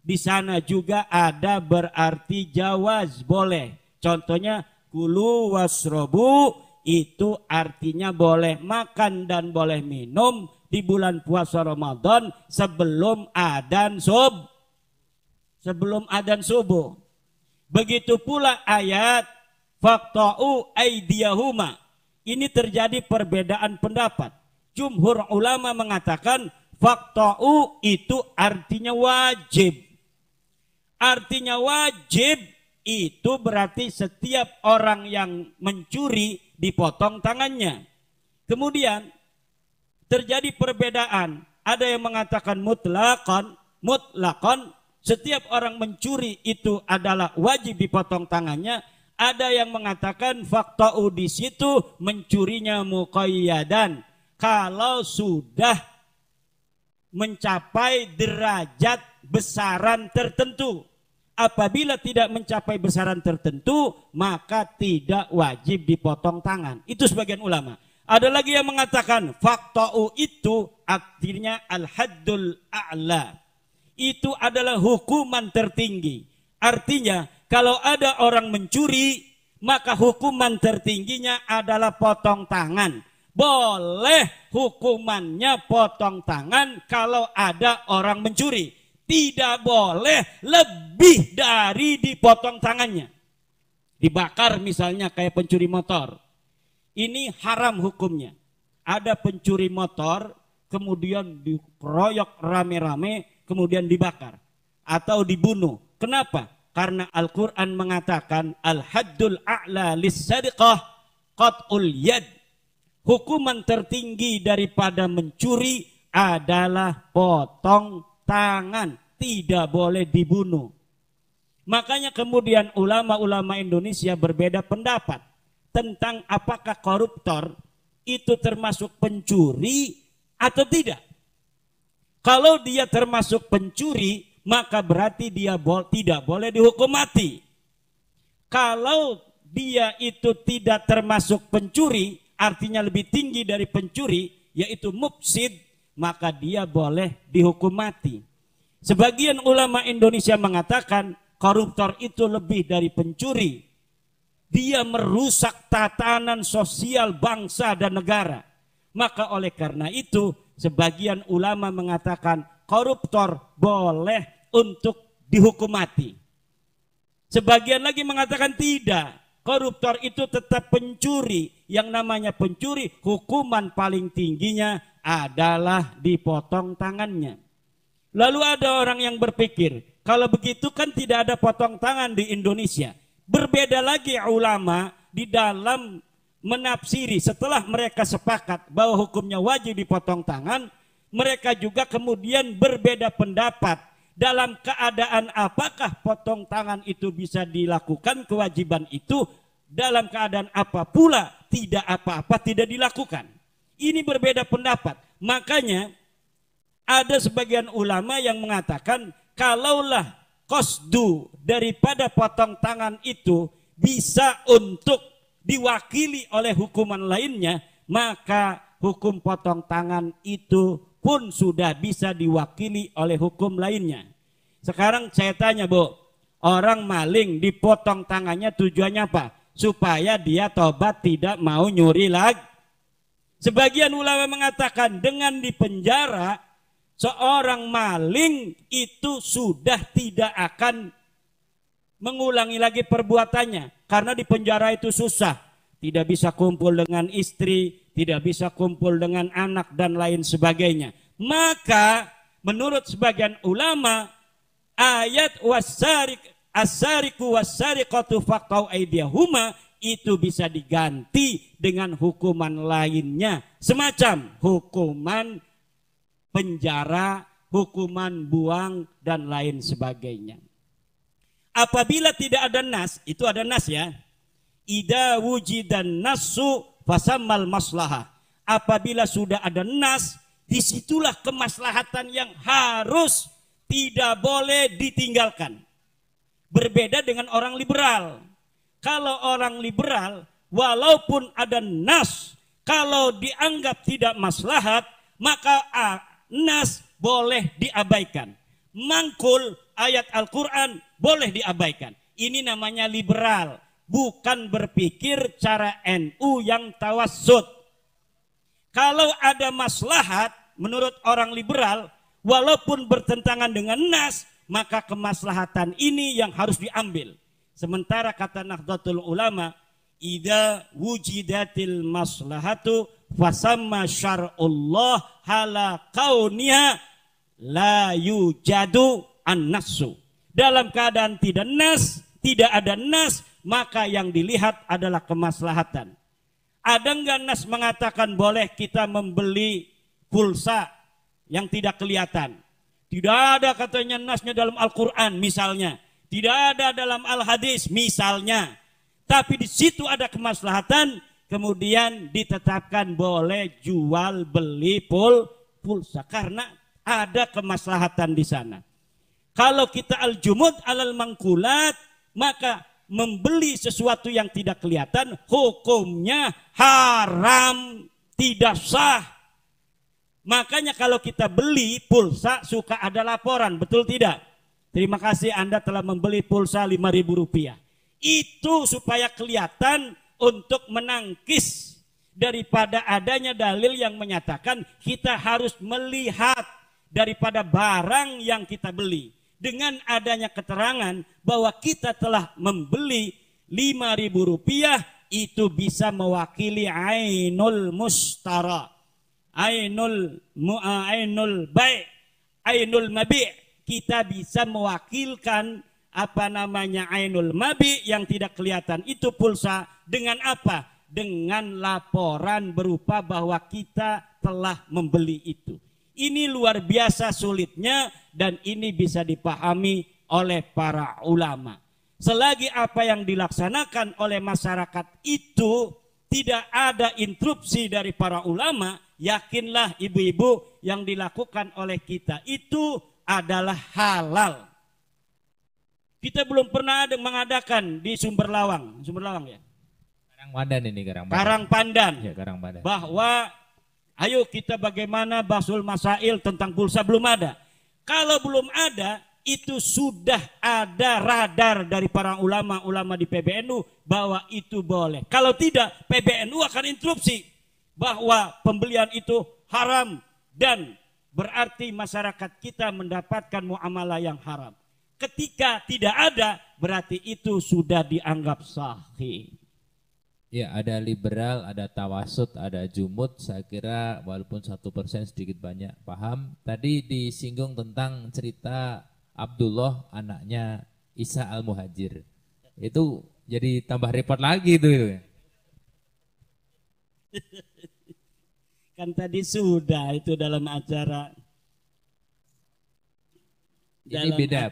Di sana juga ada berarti jawaz, boleh. Contohnya kulu wasrobu itu artinya boleh makan dan boleh minum di bulan puasa Ramadan sebelum adzan subuh. Begitu pula ayat faqta'u aydiyahuma. Ini terjadi perbedaan pendapat. Jumhur ulama mengatakan faqta'u itu artinya wajib. Artinya wajib itu berarti setiap orang yang mencuri dipotong tangannya. Kemudian terjadi perbedaan. Ada yang mengatakan mutlaqan, setiap orang mencuri itu adalah wajib dipotong tangannya. Ada yang mengatakan faqta'u di situ mencurinya muqayyadan. Kalau sudah mencapai derajat besaran tertentu. Apabila tidak mencapai besaran tertentu, maka tidak wajib dipotong tangan. Itu sebagian ulama. Ada lagi yang mengatakan faqta'u itu artinya al-haddul a'la. Itu adalah hukuman tertinggi. Artinya kalau ada orang mencuri, maka hukuman tertingginya adalah potong tangan. Boleh hukumannya potong tangan kalau ada orang mencuri. Tidak boleh lebih dari dipotong tangannya. Dibakar misalnya kayak pencuri motor. Ini haram hukumnya. Ada pencuri motor kemudian dikeroyok rame-rame kemudian dibakar atau dibunuh. Kenapa? Karena Al-Quran mengatakan al-haddul a'la lis-sadiqah qat'ul yad. Hukuman tertinggi daripada mencuri adalah potong tangan, tidak boleh dibunuh. Makanya kemudian ulama-ulama Indonesia berbeda pendapat tentang apakah koruptor itu termasuk pencuri atau tidak. Kalau dia termasuk pencuri, maka berarti dia tidak boleh dihukum mati. Kalau dia itu tidak termasuk pencuri, artinya lebih tinggi dari pencuri, yaitu mufsid, maka dia boleh dihukum mati. Sebagian ulama Indonesia mengatakan koruptor itu lebih dari pencuri. Dia merusak tatanan sosial bangsa dan negara. Maka oleh karena itu sebagian ulama mengatakan koruptor boleh untuk dihukum mati. Sebagian lagi mengatakan tidak. Koruptor itu tetap pencuri. Yang namanya pencuri hukuman paling tingginya adalah dipotong tangannya. Lalu ada orang yang berpikir, kalau begitu kan tidak ada potong tangan di Indonesia. Berbeda lagi ulama di dalam menafsiri setelah mereka sepakat bahwa hukumnya wajib dipotong tangan, mereka juga kemudian berbeda pendapat dalam keadaan apakah potong tangan itu bisa dilakukan, kewajiban itu dalam keadaan apa pula tidak apa-apa tidak dilakukan. Ini berbeda pendapat. Makanya ada sebagian ulama yang mengatakan kalaulah qasdu daripada potong tangan itu bisa untuk diwakili oleh hukuman lainnya, maka hukum potong tangan itu pun sudah bisa diwakili oleh hukum lainnya. Sekarang saya tanya, Bu, orang maling dipotong tangannya tujuannya apa? Supaya dia tobat tidak mau nyuri lagi. Sebagian ulama mengatakan dengan dipenjara seorang maling itu sudah tidak akan mengulangi lagi perbuatannya. Karena di penjara itu susah. Tidak bisa kumpul dengan istri, tidak bisa kumpul dengan anak dan lain sebagainya. Maka menurut sebagian ulama ayat as-sariqu was-sariqatu faqta'u aydiyahuma itu bisa diganti dengan hukuman lainnya. Semacam hukuman penjara, hukuman buang, dan lain sebagainya. Apabila tidak ada nas, itu ada nas ya. Idza wujidan nasu fasammal maslahah. Apabila sudah ada nas, disitulah kemaslahatan yang harus tidak boleh ditinggalkan. Berbeda dengan orang liberal. Kalau orang liberal, walaupun ada nas, kalau dianggap tidak maslahat, maka nas boleh diabaikan. Mangkul ayat Al-Quran boleh diabaikan. Ini namanya liberal. Bukan berpikir cara NU yang tawassut. Kalau ada maslahat menurut orang liberal, walaupun bertentangan dengan nas, maka kemaslahatan ini yang harus diambil. Sementara kata Nahdlatul Ulama, idza wujidatil maslahatu fasamma syar'ullah hala kauniha la yujadu an-nassu. Dalam keadaan tidak ada nas, maka yang dilihat adalah kemaslahatan. Ada enggak nas mengatakan boleh kita membeli pulsa yang tidak kelihatan? Tidak ada katanya nasnya dalam Al-Quran misalnya. Tidak ada dalam Al-Hadis misalnya. Tapi di situ ada kemaslahatan, kemudian ditetapkan boleh jual beli pulsa karena ada kemaslahatan di sana. Kalau kita al-jumud alal mangkulat, maka membeli sesuatu yang tidak kelihatan hukumnya haram, tidak sah. Makanya kalau kita beli pulsa suka ada laporan, betul tidak? Terima kasih Anda telah membeli pulsa Rp5.000. Itu supaya kelihatan untuk menangkis daripada adanya dalil yang menyatakan kita harus melihat daripada barang yang kita beli. Dengan adanya keterangan bahwa kita telah membeli Rp5.000, itu bisa mewakili ainul mustara, ainul mabi'. Kita bisa mewakilkan ainul mabi yang tidak kelihatan itu pulsa dengan apa? Dengan laporan berupa bahwa kita telah membeli itu. Ini luar biasa sulitnya dan ini bisa dipahami oleh para ulama. Selagi apa yang dilaksanakan oleh masyarakat itu tidak ada interupsi dari para ulama, yakinlah ibu-ibu yang dilakukan oleh kita itu adalah halal. Kita belum pernah mengadakan di Sumber Lawang ya. Karangpandan ini, Karangpandan. Ya, Karangpandan. Bahwa ayo kita bagaimana basul masail tentang pulsa, belum ada. Kalau belum ada, itu sudah ada radar dari para ulama-ulama di PBNU bahwa itu boleh. Kalau tidak, PBNU akan interupsi bahwa pembelian itu haram dan berarti masyarakat kita mendapatkan muamalah yang haram. Ketika tidak ada, berarti itu sudah dianggap sahih. Ya, ada liberal, ada tawasud, ada jumud. Saya kira walaupun 1% sedikit banyak paham. Tadi disinggung tentang cerita Abdullah anaknya Isa al-Muhajir. Itu jadi tambah repot lagi itu. Kan tadi sudah itu dalam acara. Ini beda,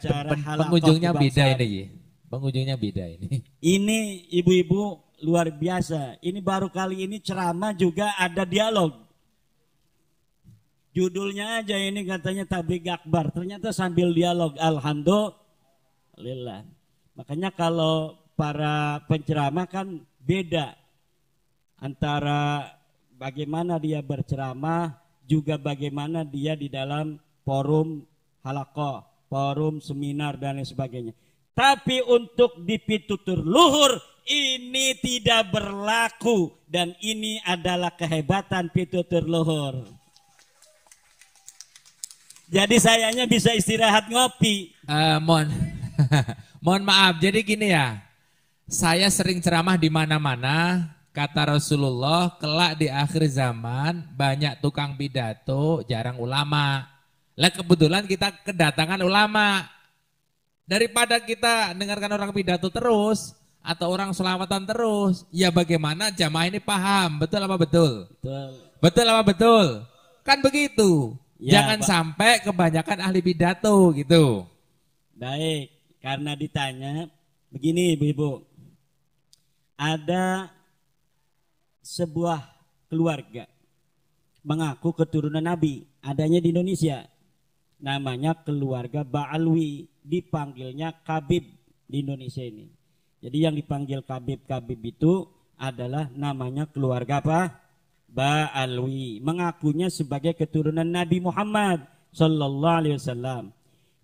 pengunjungnya beda ini. Pengunjungnya beda ini. Ini ibu-ibu luar biasa. Ini baru kali ini ceramah juga ada dialog. Judulnya aja ini katanya tabligh akbar. Ternyata sambil dialog. Alhamdulillah. Makanya kalau para penceramah kan beda. Antara bagaimana dia berceramah, juga bagaimana dia di dalam forum halaqah, forum seminar dan lain sebagainya. Tapi untuk di pitutur luhur ini tidak berlaku dan ini adalah kehebatan pitutur luhur. Jadi sayanya bisa istirahat ngopi. Mohon maaf. Jadi gini ya. Saya sering ceramah di mana-mana. Kata Rasulullah, kelak di akhir zaman banyak tukang pidato, jarang ulama. Lah kebetulan kita kedatangan ulama. Daripada kita dengarkan orang pidato terus atau orang selawatan terus, ya bagaimana jamaah ini paham, betul apa betul? Betul. Betul apa betul? Kan begitu. Ya, jangan Pak. sampai kebanyakan ahli pidato gitu. Baik, karena ditanya begini ibu-ibu. Ada sebuah keluarga mengaku keturunan Nabi, adanya di Indonesia. Namanya keluarga Ba'alwi, dipanggilnya Kabib di Indonesia ini. Jadi yang dipanggil Kabib itu adalah namanya keluarga apa? Ba'alwi, mengakunya sebagai keturunan Nabi Muhammad sallallahu alaihi wasallam.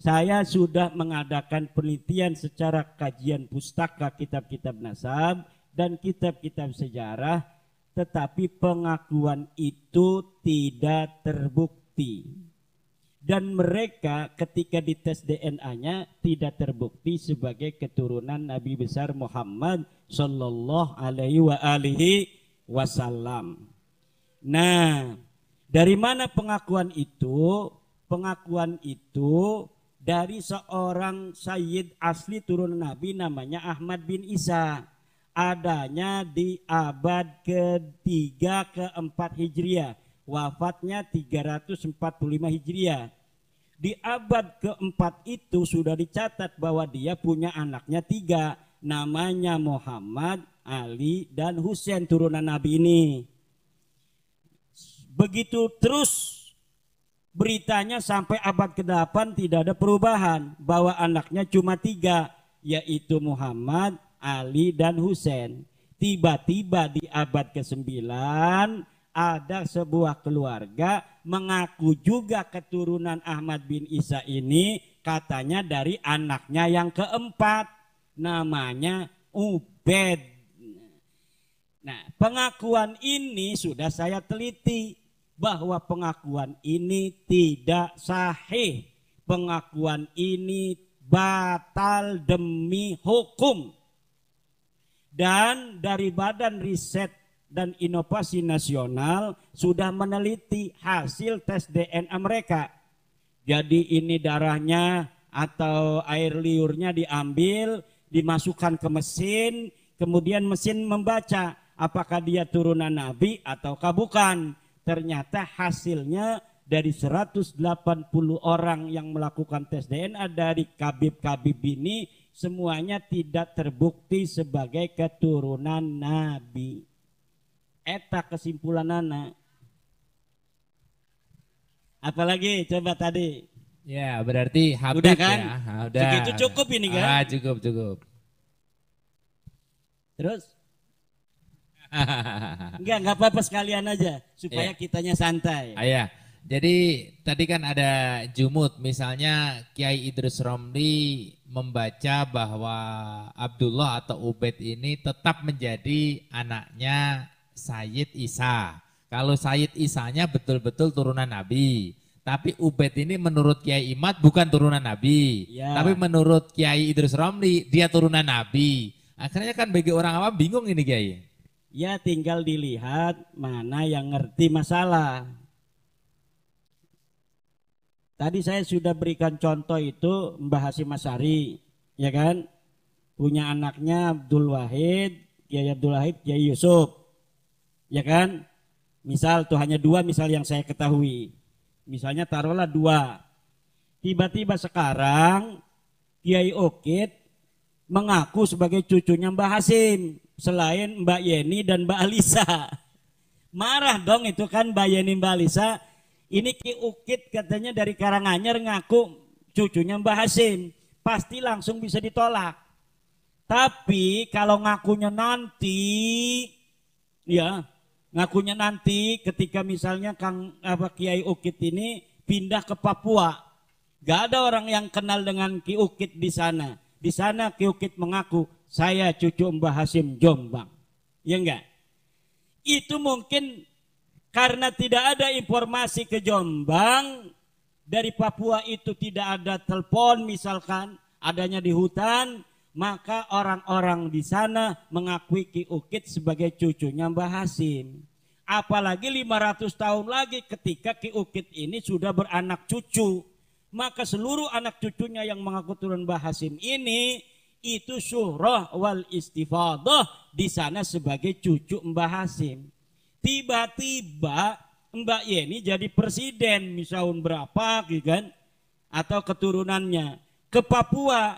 Saya sudah mengadakan penelitian secara kajian pustaka kitab-kitab nasab dan kitab-kitab sejarah, tetapi pengakuan itu tidak terbukti. Dan mereka ketika dites DNA-nya tidak terbukti sebagai keturunan Nabi besar Muhammad sallallahu alaihi wasallam. Nah, dari mana pengakuan itu? Pengakuan itu dari seorang sayyid asli turunan Nabi namanya Ahmad bin Isa. Adanya di abad ketiga keempat Hijriah. Wafatnya 345 Hijriah. Di abad keempat itu sudah dicatat bahwa dia punya anaknya 3. Namanya Muhammad, Ali, dan Husain turunan Nabi ini. Begitu terus beritanya sampai abad ke-8 tidak ada perubahan. Bahwa anaknya cuma 3. Yaitu Muhammad, Ali, dan Husain. Tiba-tiba di abad ke-9 ada sebuah keluarga mengaku juga keturunan Ahmad bin Isa ini, katanya dari anaknya yang keempat, namanya Ubed. Nah, pengakuan ini sudah saya teliti bahwa pengakuan ini tidak sahih. Pengakuan ini batal demi hukum. Dan dari Badan Riset dan Inovasi Nasional sudah meneliti hasil tes DNA mereka. Jadi ini darahnya atau air liurnya diambil, dimasukkan ke mesin, kemudian mesin membaca apakah dia turunan Nabi ataukah bukan. Ternyata hasilnya dari 180 orang yang melakukan tes DNA dari Khabib ini semuanya tidak terbukti sebagai keturunan Nabi. Eta kesimpulan anak. Apalagi coba tadi. Ya, berarti Habib udah kan? Ya. Udah. Segitu cukup ini kan? Cukup. Terus? Enggak apa-apa sekalian aja supaya kitanya santai. Ya. Jadi tadi kan ada jumud, misalnya Kiai Idrus Romli membaca bahwa Abdullah atau Ubed ini tetap menjadi anaknya Sayyid Isa. Kalau Sayyid Isanya betul-betul turunan Nabi. Tapi Ubed ini menurut Kiai Imad bukan turunan Nabi. Ya. Tapi menurut Kiai Idrus Romli dia turunan Nabi. Akhirnya kan bagi orang awam bingung ini Kiai. Ya tinggal dilihat mana yang ngerti masalah. Tadi saya sudah berikan contoh itu Mbah Hasyim Asy'ari, ya kan? Punya anaknya Abdul Wahid, Kiai Abdul Wahid, Kiai Yusuf. Ya kan? Misal tuh hanya 2 misal yang saya ketahui. Misalnya taruhlah 2. Tiba-tiba sekarang Kiai Ukit mengaku sebagai cucunya Mbah Hasyim selain Mbak Yeni dan Mbak Alisa. Marah dong itu kan Mbak Yeni Mbak Alisa. Ini Ki Ukit katanya dari Karanganyar ngaku cucunya Mbah Hasyim. Pasti langsung bisa ditolak. Tapi kalau ngakunya nanti, ya ngakunya nanti ketika misalnya Kiai Ukit ini pindah ke Papua. Gak ada orang yang kenal dengan Ki Ukit di sana. Di sana Ki Ukit mengaku, saya cucu Mbah Hasyim Jombang. Ya enggak? Itu mungkin karena tidak ada informasi ke Jombang, dari Papua itu tidak ada telepon misalkan, adanya di hutan, maka orang-orang di sana mengakui Ki Ukit sebagai cucunya Mbah Hasyim. Apalagi 500 tahun lagi ketika Ki Ukit ini sudah beranak cucu, maka seluruh anak cucunya yang mengaku turun Mbah Hasyim ini itu syuhrah wal istifadah di sana sebagai cucu Mbah Hasyim. Tiba-tiba Mbak Yeni jadi presiden misalnya berapa gitu kan, atau keturunannya ke Papua,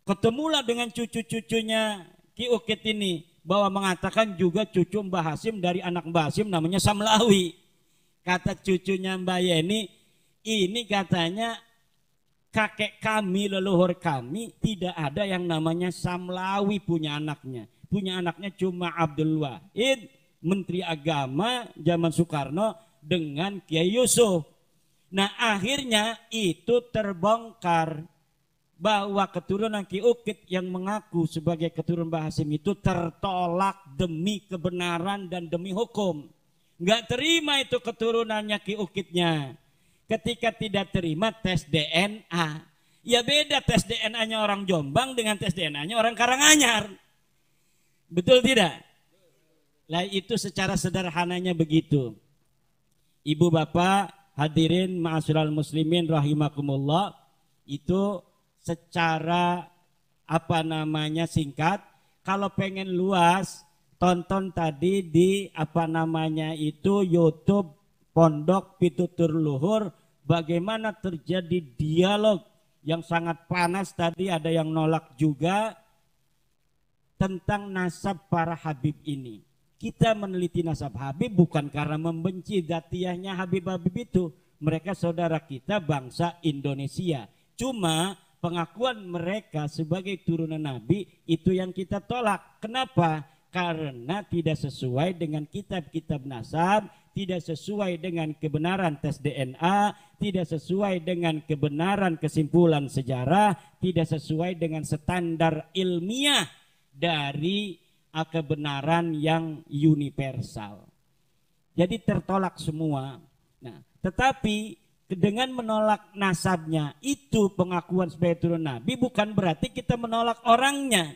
ketemulah dengan cucu-cucunya Ki Ukit ini bahwa mengatakan juga cucu Mbah Hasyim dari anak Mbah Hasyim namanya Samlawi. Kata cucunya Mbak Yeni, ini katanya kakek kami, leluhur kami tidak ada yang namanya Samlawi punya anaknya. Punya anaknya cuma Abdul Wahid, Menteri Agama zaman Soekarno dengan Kiai Yusuf. Nah akhirnya itu terbongkar bahwa keturunan Ki Ukit yang mengaku sebagai keturunan Mbah Hasyim itu tertolak demi kebenaran dan demi hukum. Nggak terima itu keturunannya Ki Ukitnya. Ketika tidak terima tes DNA. Ya beda tes DNA-nya orang Jombang dengan tes DNA-nya orang Karanganyar. Betul tidak? Lah itu secara sederhananya begitu. Ibu bapak hadirin ma'asyiral muslimin rahimakumullah, itu secara singkat. Kalau pengen luas, tonton tadi di YouTube Pondok Pitutur Luhur, bagaimana terjadi dialog yang sangat panas tadi, ada yang nolak juga, tentang nasab para Habib ini. Kita meneliti nasab Habib bukan karena membenci dzatiyahnya Habib-Habib itu. Mereka saudara kita bangsa Indonesia. Cuma pengakuan mereka sebagai turunan Nabi itu yang kita tolak. Kenapa? Karena tidak sesuai dengan kitab-kitab nasab, tidak sesuai dengan kebenaran tes DNA, tidak sesuai dengan kebenaran kesimpulan sejarah, tidak sesuai dengan standar ilmiah dari kebenaran yang universal. Jadi tertolak semua. Nah, tetapi dengan menolak nasabnya itu pengakuan sebagai turun Nabi bukan berarti kita menolak orangnya.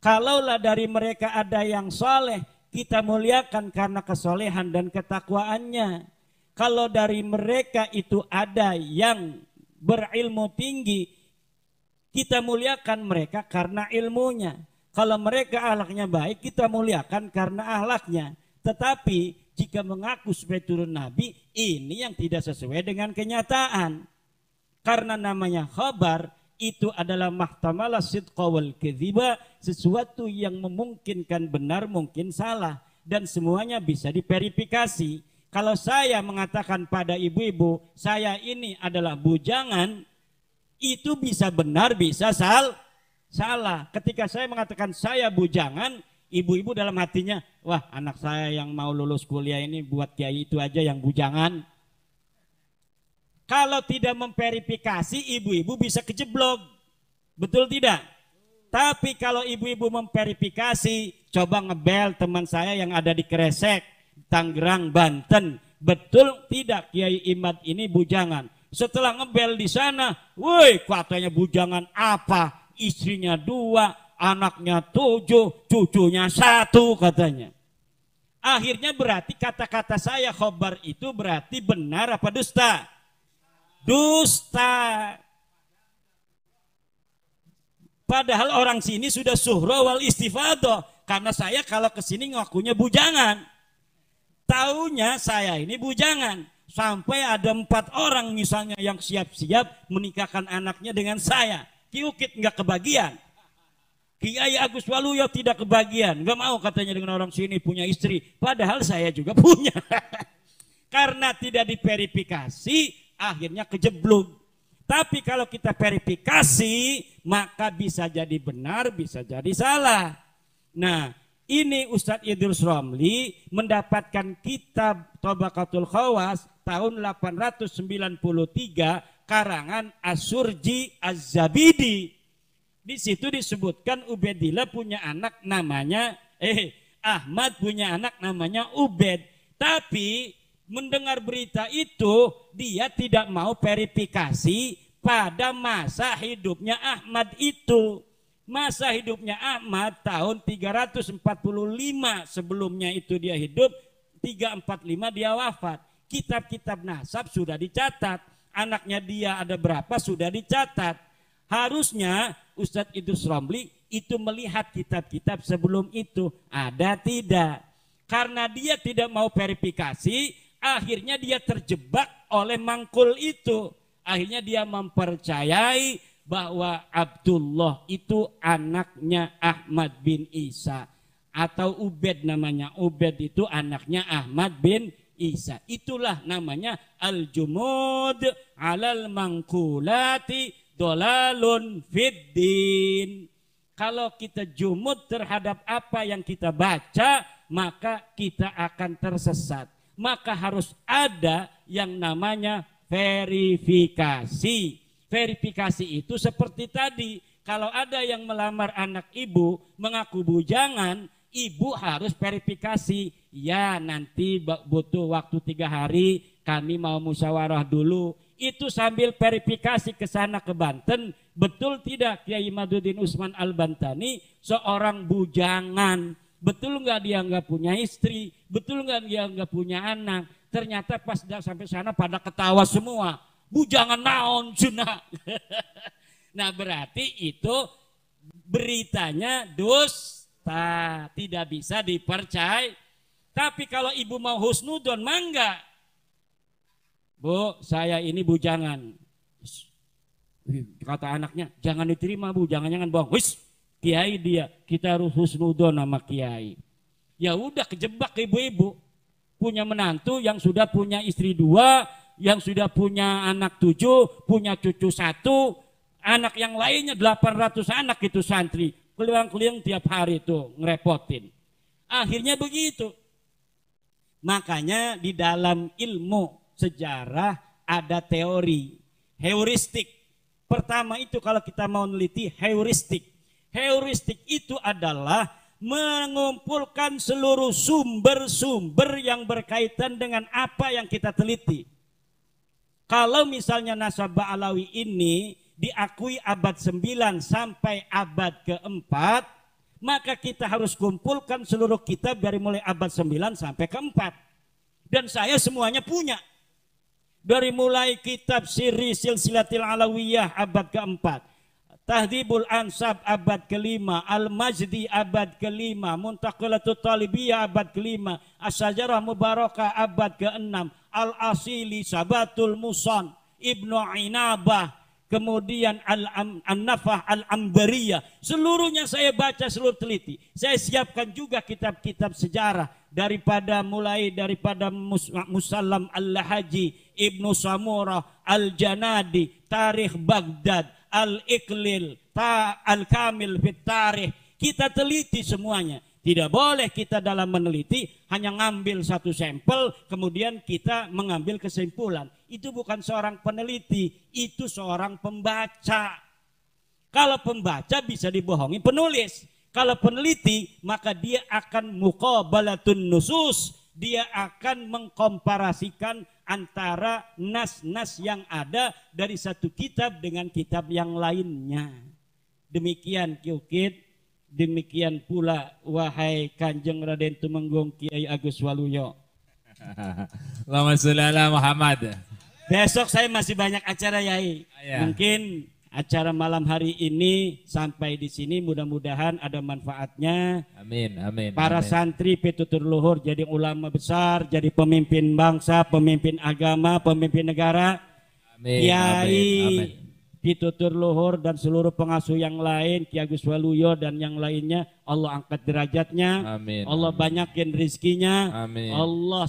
Kalaulah dari mereka ada yang soleh, kita muliakan karena kesolehan dan ketakwaannya. Kalau dari mereka itu ada yang berilmu tinggi, kita muliakan mereka karena ilmunya. Kalau mereka akhlaknya baik, kita muliakan karena akhlaknya. Tetapi jika mengaku sebagai turun Nabi, ini yang tidak sesuai dengan kenyataan. Karena namanya khabar, itu adalah mahtamala sidqa wal kadhiba, sesuatu yang memungkinkan benar mungkin salah, dan semuanya bisa diverifikasi. Kalau saya mengatakan pada ibu-ibu, saya ini adalah bujangan, itu bisa benar bisa salah. Ketika saya mengatakan saya bujangan, ibu-ibu dalam hatinya, wah anak saya yang mau lulus kuliah ini buat kiai itu aja yang bujangan. Kalau tidak memverifikasi, ibu-ibu bisa kejeblok. Betul tidak? Tapi kalau ibu-ibu memverifikasi, coba ngebel teman saya yang ada di Kresek, Tangerang, Banten. Betul tidak Kiai Imad ini bujangan? Setelah ngebel di sana, woi katanya bujangan apa? Istrinya 2, anaknya 7, cucunya 1 katanya. Akhirnya berarti kata-kata saya khobar itu berarti benar apa dusta? Dusta. Padahal orang sini sudah suhra wal istifadah. Karena saya kalau kesini ngakunya bujangan. Taunya saya ini bujangan. Sampai ada 4 orang misalnya yang siap-siap menikahkan anaknya dengan saya. Kiukit nggak kebagian. Kiai Agus Waluyo tidak kebagian. Nggak mau katanya dengan orang sini punya istri. Padahal saya juga punya. Karena tidak diverifikasi, akhirnya kejeblok. Tapi kalau kita verifikasi, maka bisa jadi benar, bisa jadi salah. Nah, ini Ustadz Idrus Romli mendapatkan kitab Tabaqatul Khawas tahun 893 karangan As-Surji Az-Zabidi. Di situ disebutkan Ubaidillah punya anak namanya Ahmad punya anak namanya Ubaid. Tapi mendengar berita itu, dia tidak mau verifikasi pada masa hidupnya Ahmad itu. Masa hidupnya Ahmad tahun 345 sebelumnya itu dia hidup, 345 dia wafat. Kitab-kitab nasab sudah dicatat, anaknya dia ada berapa sudah dicatat. Harusnya Ustadz Idrus Romli itu melihat kitab-kitab sebelum itu, ada tidak. Karena dia tidak mau verifikasi, akhirnya dia terjebak oleh mangkul itu. Akhirnya dia mempercayai bahwa Abdullah itu anaknya Ahmad bin Isa. Atau Ubaid namanya. Ubaid itu anaknya Ahmad bin Isa. Itulah namanya al-jumud alal mangkulati dolalun fiddin. Kalau kita jumud terhadap apa yang kita baca, maka kita akan tersesat. Maka harus ada yang namanya verifikasi. Verifikasi itu seperti tadi, kalau ada yang melamar anak ibu mengaku bujangan, ibu harus verifikasi. Ya nanti butuh waktu 3 hari, kami mau musyawarah dulu. Itu sambil verifikasi ke sana ke Banten, betul tidak Kiai Maduddin Usman Al-Bantani seorang bujangan? Betul nggak dia nggak punya istri? Betul nggak dia nggak punya anak? Ternyata pas sampai sana pada ketawa semua. Bujangan naon cenah. Nah berarti itu beritanya dusta, tidak bisa dipercaya. Tapi kalau ibu mau husnudon, mangga. Bu, saya ini bujangan. Kata anaknya, jangan diterima bu, jangan bohong. Wis, kiai dia, kita harus husnudon sama kiai. Ya udah kejebak ibu-ibu. Punya menantu yang sudah punya istri 2, yang sudah punya anak 7, punya cucu 1, anak yang lainnya 800 anak itu santri. Keliling-keliling tiap hari itu ngerepotin. Akhirnya begitu. Makanya di dalam ilmu sejarah ada teori heuristik. Pertama itu kalau kita mau meneliti heuristik. Heuristik itu adalah mengumpulkan seluruh sumber-sumber yang berkaitan dengan apa yang kita teliti. Kalau misalnya nasabah Alawi ini diakui abad 9 sampai abad ke-4, maka kita harus kumpulkan seluruh kitab dari mulai abad 9 sampai ke-4. Dan saya semuanya punya. Dari mulai kitab Sirri Silsilatil Alawiyah abad ke-4, Tahdhibul Ansab abad ke-5, Al-Majdi abad ke-5, Muntaqalatul Talibiyah abad ke-5, As-Sajarah Mubarakah abad ke-6, Al-Asili, Sabatul Musan, Ibnu Inabah, kemudian An-Nafah Al-Ambariyah. Seluruhnya saya baca, seluruh teliti. Saya siapkan juga kitab-kitab sejarah mulai daripada Musallam Al-Lahaji, Ibnu Samurah, Al-Janadi, Tarikh Baghdad, Al-Iqlil, Al-Kamil fit Tarikh. Kita teliti semuanya. Tidak boleh kita dalam meneliti hanya ngambil satu sampel kemudian kita mengambil kesimpulan. Itu bukan seorang peneliti, itu seorang pembaca. Kalau pembaca bisa dibohongi penulis. Kalau peneliti maka dia akan muqabalatun nusus. Dia akan mengkomparasikan antara nas-nas yang ada dari satu kitab dengan kitab yang lainnya. Demikian Kiukit, demikian pula wahai Kanjeng Raden Tumenggung Kiai Agus Waluyo. Allahumma sholli ala Muhammad. Besok saya masih banyak acara Yai. Ya. Mungkin acara malam hari ini sampai di sini, mudah-mudahan ada manfaatnya. Amin, amin. Para amin. santri pitutur luhur jadi ulama besar, jadi pemimpin bangsa, pemimpin agama, pemimpin negara. Amin, Kiai pitutur luhur dan seluruh pengasuh yang lain, Ki Agus Waluyo dan yang lainnya, Allah angkat derajatnya. Amin, Allah amin. banyakin rizkinya. Amin. Allah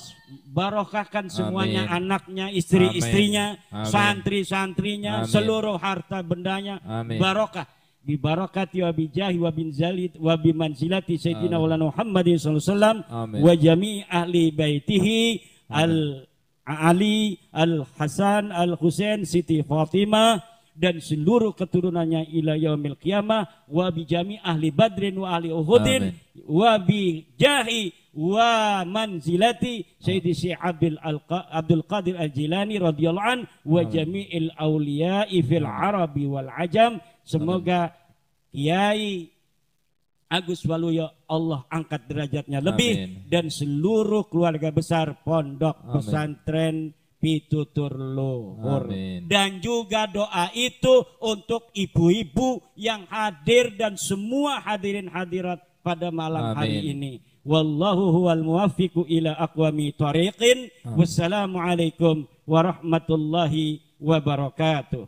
barokahkan semuanya, Amin. anaknya, istri-istrinya, Amin. santri-santrinya, Amin. seluruh harta bendanya. Amin. Barokah. Bi barakati wa bijahi wa bin zalid wa bi manzilati sayyidina Maulana Muhammadin sallallahu alaihi wasallam wa jami' ahli baitihi al Ali, Al Hasan, Al Husain, Siti Fatimah dan seluruh keturunannya ila yaumil qiyamah wa bi jami' ahli badrin wa ahli uhudin wa bi jahi wa manzilati sayyidi Syekh Abdul Qadir Al-Jilani radhiyallahu an wa jami'il auliya'i fil arabi wal ajam. Semoga Kiai Agus Waluyo Allah angkat derajatnya lebih. Amin. Dan seluruh keluarga besar Pondok Amin. Pesantren Pitutur Luhur. Amin. Dan juga doa itu untuk ibu-ibu yang hadir dan semua hadirin hadirat pada malam Amin. Hari ini. Wallahu huwal muwaffiqu ila aqwami thariqin. Wassalamualaikum warahmatullahi wabarakatuh.